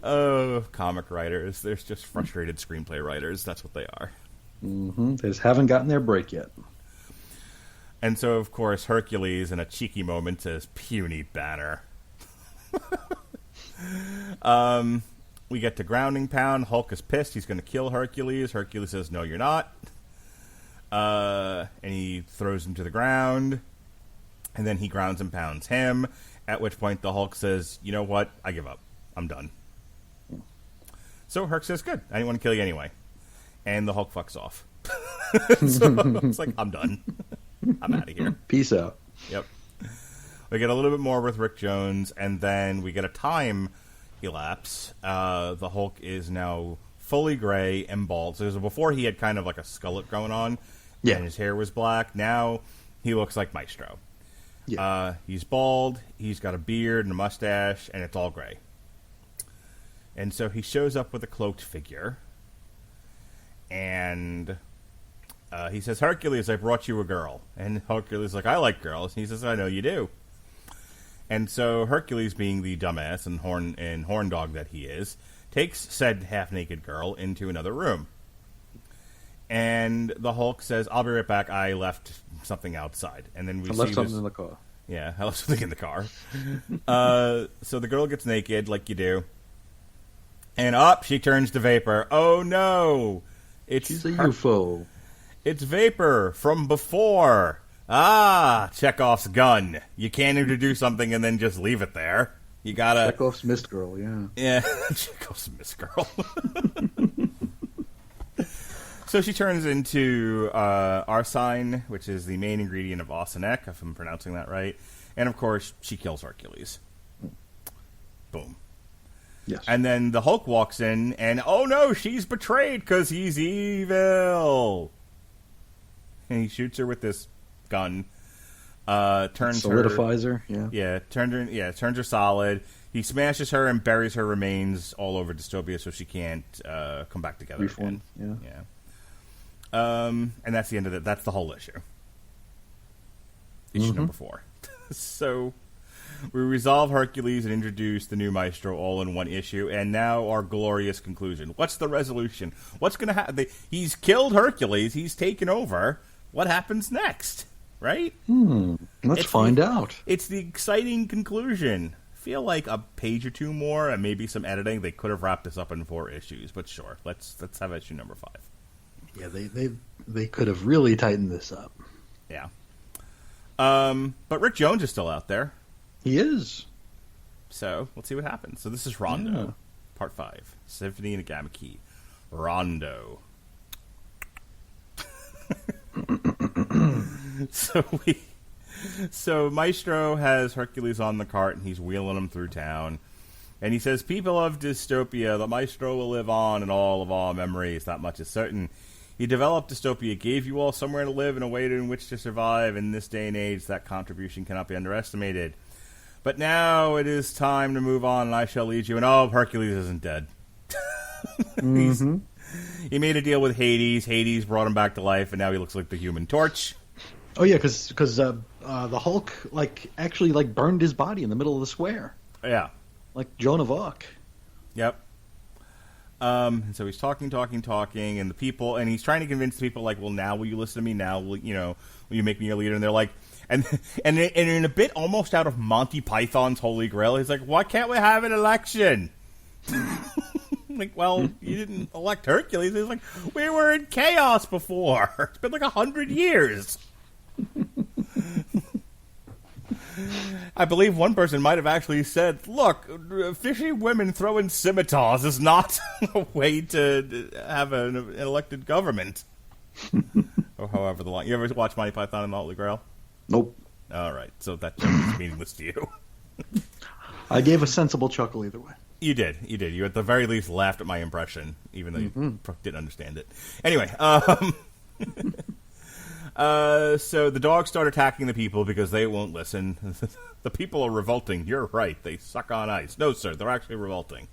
Oh, comic writers. There's just frustrated screenplay writers. That's what they are. Mm-hmm. They just haven't gotten their break yet. And so, of course, Hercules, in a cheeky moment, says, "Puny banner." We get to grounding pound. Hulk is pissed. He's going to kill Hercules. Hercules says, "No, you're not." And he throws him to the ground. And then he grounds and pounds him. At which point the Hulk says, "You know what? I give up. I'm done." So Herc says, "Good. I didn't want to kill you anyway." And the Hulk fucks off. So it's like, "I'm done. I'm out of here. Peace out." Yep. We get a little bit more with Rick Jones, and then we get a time elapse. The Hulk is now fully gray and bald. So before he had kind of like a skullet going on, and his hair was black. Now he looks like Maestro. Yeah. He's bald, he's got a beard and a mustache, and it's all gray. And so he shows up with a cloaked figure, and he says, "Hercules, I brought you a girl." And Hercules is like, "I like girls." And he says, "I know you do." And so Hercules, being the dumbass and horn dog that he is, takes said half-naked girl into another room. And the Hulk says, "I'll be right back. I left something outside." And then we left something in the car. Yeah, I left something in the car. So the girl gets naked, like you do. And she turns to vapor. Oh no! She's a UFO. It's Vapor from before. Chekhov's gun. You can't introduce something and then just leave it there. You gotta... Chekhov's Mist Girl, yeah. Yeah, Chekhov's Mist Girl. So she turns into Arsine, which is the main ingredient of Arsenic, if I'm pronouncing that right. And, of course, she kills Hercules. Boom. Yes. And then the Hulk walks in, and, oh no, she's betrayed because he's evil. And he shoots her with this gun. Solidifies her. Yeah. Yeah, turns her solid. He smashes her and buries her remains all over Dystopia so she can't come back together Reform. again. Yeah. And that's the end of it. That's the whole issue. Issue number 4. So We resolve Hercules and introduce the new Maestro all in one issue, and now our glorious conclusion. What's the resolution? What's going to happen? He's killed Hercules. He's taken over. What happens next? Right? Let's find out. It's the exciting conclusion. I feel like a page or two more and maybe some editing. They could have wrapped this up in 4 issues, but sure. Let's have issue number 5. Yeah, they could have really tightened this up. Yeah. But Rick Jones is still out there. He is. So let's see what happens. So this is Rondo, Part 5. Symphony and a Gamma Key. Rondo. So Maestro has Hercules on the cart, and he's wheeling him through town. And he says, "People of dystopia, the Maestro will live on in all of our memories. That much is certain. He developed dystopia, gave you all somewhere to live and a way in which to survive. In this day and age, that contribution cannot be underestimated. But now it is time to move on, and I shall lead you." And Hercules isn't dead. He made a deal with Hades. Hades brought him back to life, and now he looks like the Human Torch. Oh yeah, because the Hulk actually burned his body in the middle of the square. Yeah, like Joan of Arc. Yep. And so he's talking, and the people, and he's trying to convince the people, like, well, now will you listen to me? Now will you make me your leader? And they're like, and in a bit almost out of Monty Python's Holy Grail, he's like, why can't we have an election? Like, well, you didn't elect Hercules. He's like, we were in chaos before. It's been like 100 years. I believe one person might have actually said, look, fishy women throwing scimitars is not a way to have an elected government. Or however the line. You ever watch Monty Python and the Holy Grail? Nope. All right, so that joke is meaningless to you. I gave a sensible chuckle either way. You did. You at the very least laughed at my impression, even though you didn't understand it. Anyway, so the dogs start attacking the people because they won't listen. The people are revolting. You're right. They suck on ice. No, sir, they're actually revolting.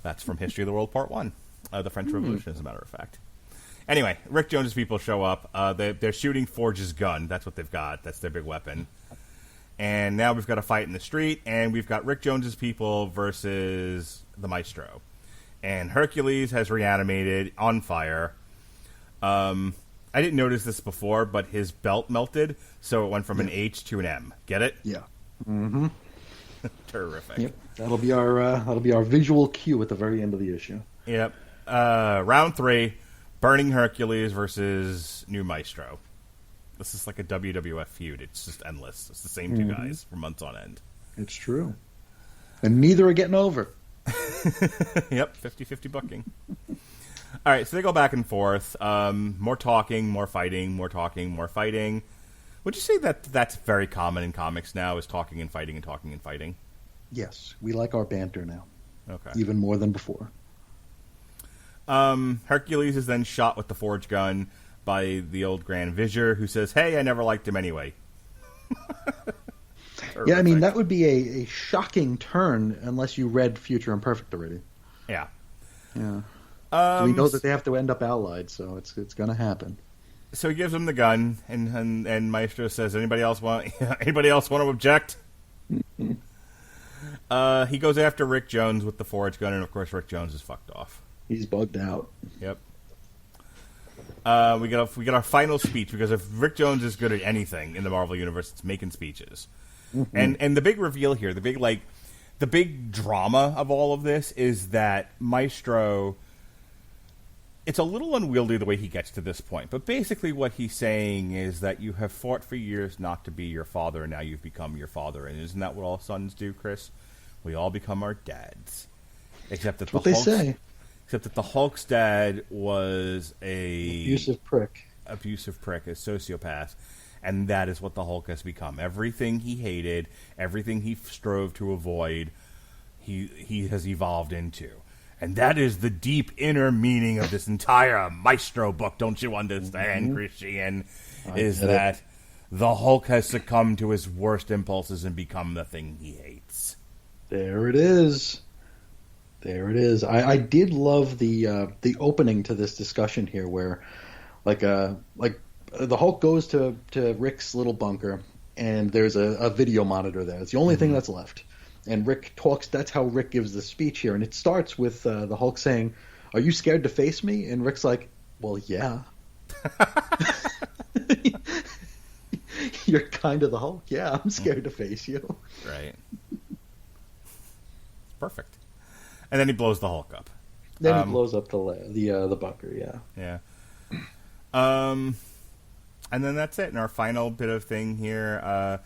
That's from History of the World Part 1. The French Revolution, as a matter of fact. Anyway, Rick Jones's people show up. They're shooting Forge's gun. That's what they've got. That's their big weapon. And now we've got a fight in the street, and we've got Rick Jones's people versus the Maestro. And Hercules has reanimated on fire. I didn't notice this before, but his belt melted, so it went from an H to an M. Get it? Yeah. Mm-hmm. Terrific. Yep. That'll be our visual cue at the very end of the issue. Yep. Round 3, Burning Hercules versus New Maestro. This is like a WWF feud. It's just endless. It's the same two guys for months on end. It's true. And neither are getting over. Yep, 50-50 booking. All right, so they go back and forth. More talking, more fighting, more talking, more fighting. Would you say that that's very common in comics now, is talking and fighting and talking and fighting? Yes, we like our banter now. Okay. Even more than before. Hercules is then shot with the forge gun by the old Grand Vizier, who says, hey, I never liked him anyway. Yeah, I mean, that would be a shocking turn unless you read Future Imperfect already. Yeah. Yeah. So we know that they have to end up allied, so it's going to happen. So he gives him the gun, and Maestro says, anybody else want to object? He goes after Rick Jones with the forge gun, and of course Rick Jones is fucked off. He's bugged out. Yep. We get our final speech, because if Rick Jones is good at anything in the Marvel Universe, it's making speeches. Mm-hmm. And the big reveal here, the big drama of all of this is that Maestro, it's a little unwieldy the way he gets to this point, but basically what he's saying is that you have fought for years not to be your father, and now you've become your father. And isn't that what all sons do, Chris? We all become our dads. Except that Except that the Hulk's dad was abusive prick, a sociopath, and that is what the Hulk has become. Everything he hated, everything he strove to avoid, he has evolved into. And that is the deep inner meaning of this entire Maestro book, don't you understand, Christian? Is that the Hulk has succumbed to his worst impulses and become the thing he hates. There it is. There it is. I did love the opening to this discussion here, where like the Hulk goes to Rick's little bunker, and there's a video monitor there. It's the only thing that's left. And Rick talks. That's how Rick gives the speech here, and it starts with the Hulk saying, "Are you scared to face me?" And Rick's like, "Well, yeah." You're kind of the Hulk. Yeah, I'm scared to face you. Right. It's perfect. And then he blows the Hulk up. Then he blows up the bunker. Yeah. Yeah. And then that's it. And our final bit of thing here.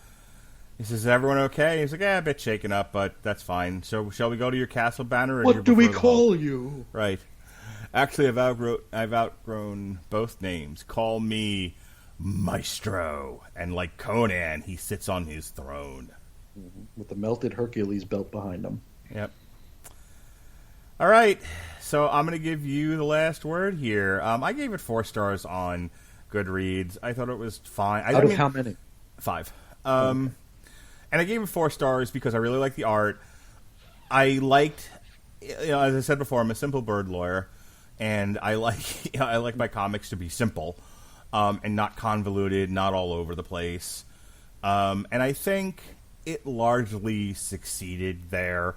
He says, "Is everyone okay?" He's like, "Yeah, a bit shaken up, but that's fine. So shall we go to your castle, Banner? Or what do we Hulk?" call you? Right. Actually, I've outgrown both names. Call me Maestro. And like Conan, he sits on his throne. With the melted Hercules belt behind him. Yep. All right. So I'm going to give you the last word here. I gave it 4 stars on Goodreads. I thought it was fine. Out of how many? 5. Okay. And I gave it 4 stars because I really like the art. I liked, as I said before, I'm a simple bird lawyer, and I like I like my comics to be simple and not convoluted, not all over the place. And I think it largely succeeded there.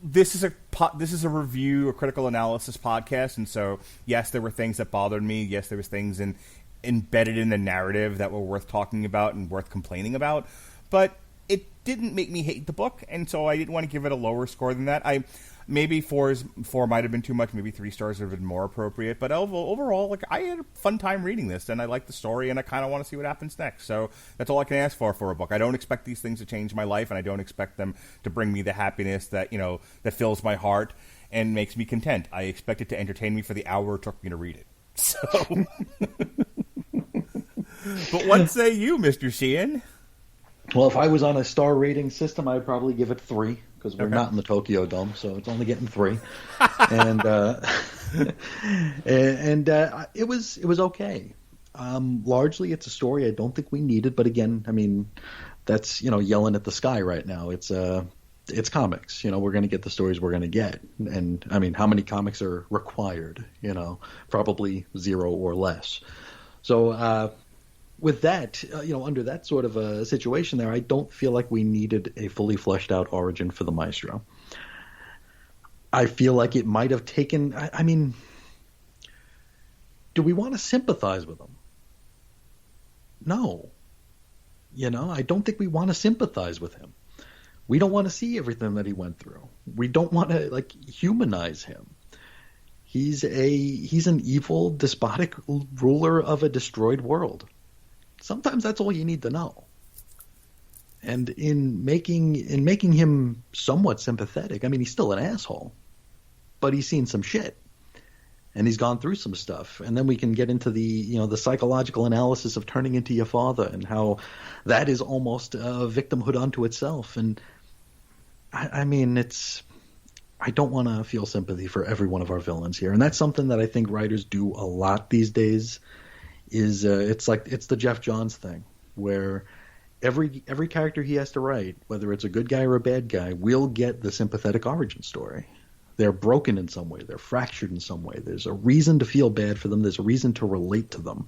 This is a review, a critical analysis podcast, and so yes, there were things that bothered me. Yes, there was things embedded in the narrative that were worth talking about and worth complaining about, but it didn't make me hate the book, and so I didn't want to give it a lower score than that. Maybe 4 might have been too much. Maybe 3 stars would have been more appropriate. But overall, like, I had a fun time reading this, and I like the story, and I kind of want to see what happens next. So that's all I can ask for a book. I don't expect these things to change my life, and I don't expect them to bring me the happiness that that fills my heart and makes me content. I expect it to entertain me for the hour it took me to read it. So, but what say you, Mr. Sheehan? Well, if I was on a star rating system, I'd probably give it 3. Because we're not in the Tokyo Dome, so it's only getting 3, and it was okay. Largely, it's a story I don't think we needed, but again, I mean, that's yelling at the sky right now. It's comics. We're going to get the stories we're going to get, and I mean, how many comics are required? Probably 0 or less. So. With that, under that sort of a situation there, I don't feel like we needed a fully fleshed out origin for the Maestro. I feel like it might have taken, I mean, do we want to sympathize with him? No. I don't think we want to sympathize with him. We don't want to see everything that he went through. We don't want to, humanize him. He's an evil, despotic ruler of a destroyed world. Sometimes that's all you need to know. And in making him somewhat sympathetic, I mean, he's still an asshole, but he's seen some shit, and he's gone through some stuff. And then we can get into the psychological analysis of turning into your father and how that is almost a victimhood unto itself. And I mean, I don't want to feel sympathy for every one of our villains here, and that's something that I think writers do a lot these days. It's the Jeff Johns thing, where every character he has to write, whether it's a good guy or a bad guy, will get the sympathetic origin story. They're broken in some way. They're fractured in some way. There's a reason to feel bad for them. There's a reason to relate to them.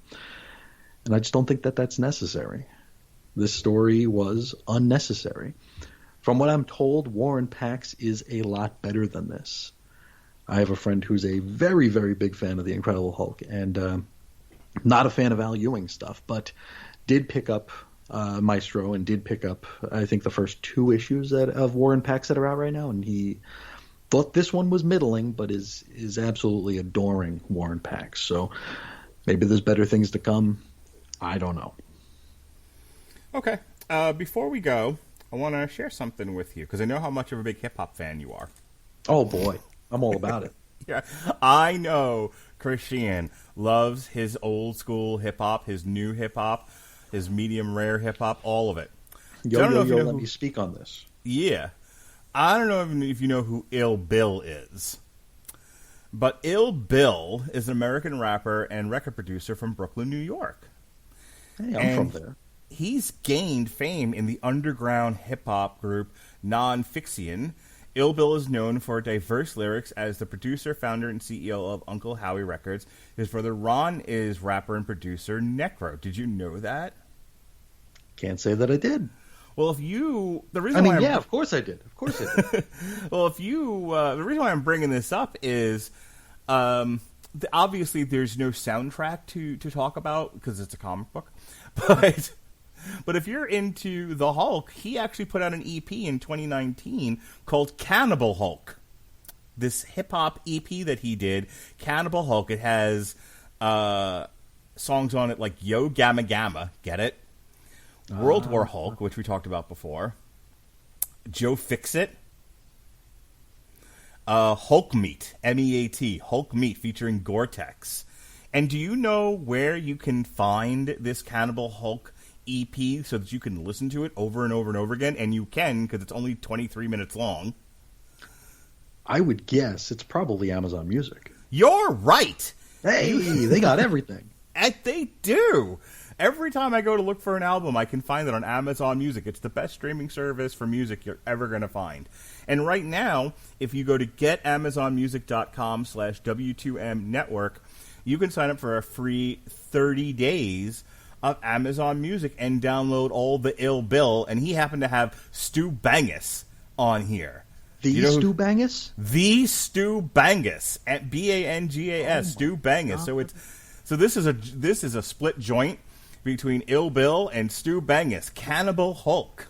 And I just don't think that that's necessary. This story was unnecessary. From what I'm told, Warren Pax is a lot better than this. I have a friend who's a very, very big fan of The Incredible Hulk, and not a fan of Al Ewing stuff, but did pick up Maestro and did pick up, I think, the first 2 issues of Warren Pax that are out right now, and he thought this one was middling, but is absolutely adoring Warren Pax. So maybe there's better things to come. I don't know. Okay. Before we go, I want to share something with you, because I know how much of a big hip-hop fan you are. Oh, boy. I'm all about it. Yeah, I know Christian loves his old school hip-hop, his new hip-hop, his medium rare hip-hop, all of it. Let me speak on this. Yeah. I don't know if you know who Ill Bill is. But Ill Bill is an American rapper and record producer from Brooklyn, New York. Hey, I'm from there. He's gained fame in the underground hip-hop group Non-Fixion. Ill Bill is known for diverse lyrics as the producer, founder, and CEO of Uncle Howie Records. His brother Ron is rapper and producer Necro. Did you know that? Can't say that I did. Well, the reason I mean, why yeah, of course I did. Of course I did. Well, the reason why I'm bringing this up is, obviously there's no soundtrack to talk about because it's a comic book, but if you're into the Hulk, he actually put out an EP in 2019 called Cannibal Hulk. This hip hop EP that he did, Cannibal Hulk. It has songs on it like Yo Gamma Gamma, get it? World War Hulk, which we talked about before. Joe Fixit. Hulk Meat, M-E-A-T, Hulk Meat featuring Gore-Tex. And do you know where you can find this Cannibal Hulk EP so that you can listen to it over and over and over again? And you can, because it's only 23 minutes long. I would guess it's probably Amazon Music. You're right! Hey, they got everything. And they do! Every time I go to look for an album, I can find it on Amazon Music. It's the best streaming service for music you're ever going to find. And right now, if you go to getamazonmusic.com/W2M network, you can sign up for a free 30 days of Amazon Music and download all the Ill Bill. And he happened to have Stu Bangus on here. Stu Bangus? The Stu Bangus at Bangas, Stu Bangus. So this is a split joint between Ill Bill and Stu Bangus, Cannibal Hulk.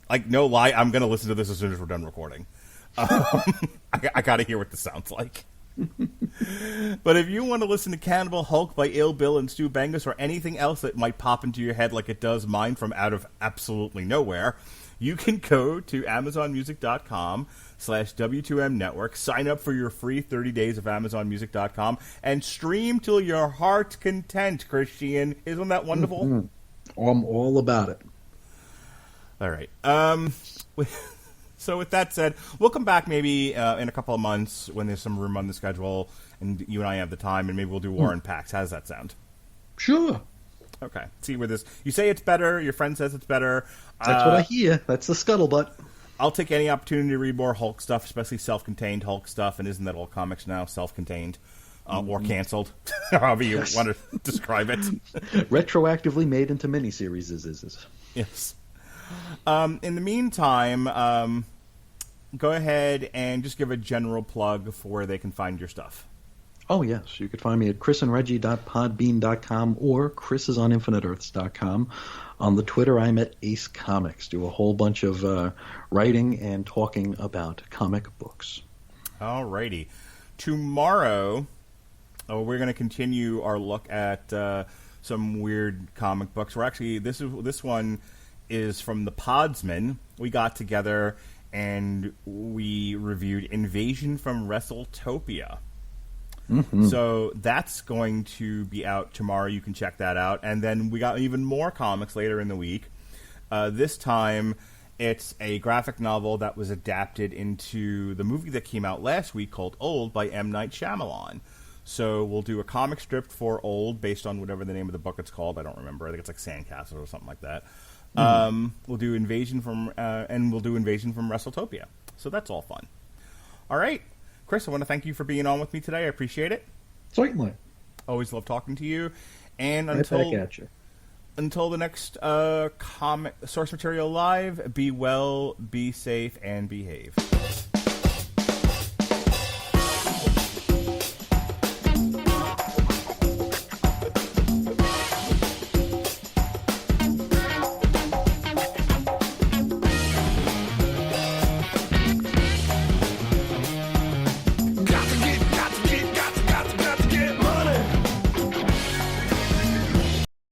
Like, no lie, I'm going to listen to this as soon as we're done recording. I got to hear what this sounds like. But if you want to listen to Cannibal Hulk by Ill Bill and Stu Bangus, or anything else that might pop into your head like it does mine from out of absolutely nowhere, you can go to amazonmusic.com/W2M network, sign up for your free 30 days of amazonmusic.com, and stream till your heart's content, Christian. Isn't that wonderful? Mm-hmm. I'm all about it. All right. So with that said, we'll come back maybe in a couple of months when there's some room on the schedule and you and I have the time, and maybe we'll do War and Pax. How does that sound? Sure. Okay. See where this... You say it's better. Your friend says it's better. That's what I hear. That's the scuttlebutt. I'll take any opportunity to read more Hulk stuff, especially self-contained Hulk stuff. And isn't that all comics now? Self-contained or canceled, however you want to describe it. Retroactively made into miniseries. Yes. In the meantime, go ahead and just give a general plug for where they can find your stuff. Oh, yes. You could find me at chrisandreggie.podbean.com or chrisisoninfiniteearths.com. On the Twitter, I'm at Ace Comics. Do a whole bunch of writing and talking about comic books. All righty. Tomorrow, we're going to continue our look at some weird comic books. We're actually, this one is from the Podsman. We got together and we reviewed Invasion from WrestleTopia. Mm-hmm. So that's going to be out tomorrow. You can check that out. And then we got even more comics later in the week. This time, it's a graphic novel that was adapted into the movie that came out last week called Old by M. Night Shyamalan. So we'll do a comic strip for Old based on whatever the name of the book it's called. I don't remember. I think it's like Sandcastle or something like that. Mm-hmm. We'll do Invasion from WrestleTopia. So that's all fun. All right. Chris, I want to thank you for being on with me today. I appreciate it. Certainly. Always love talking to you. And right back at you. Until the next comic Source Material Live, be well, be safe, and behave.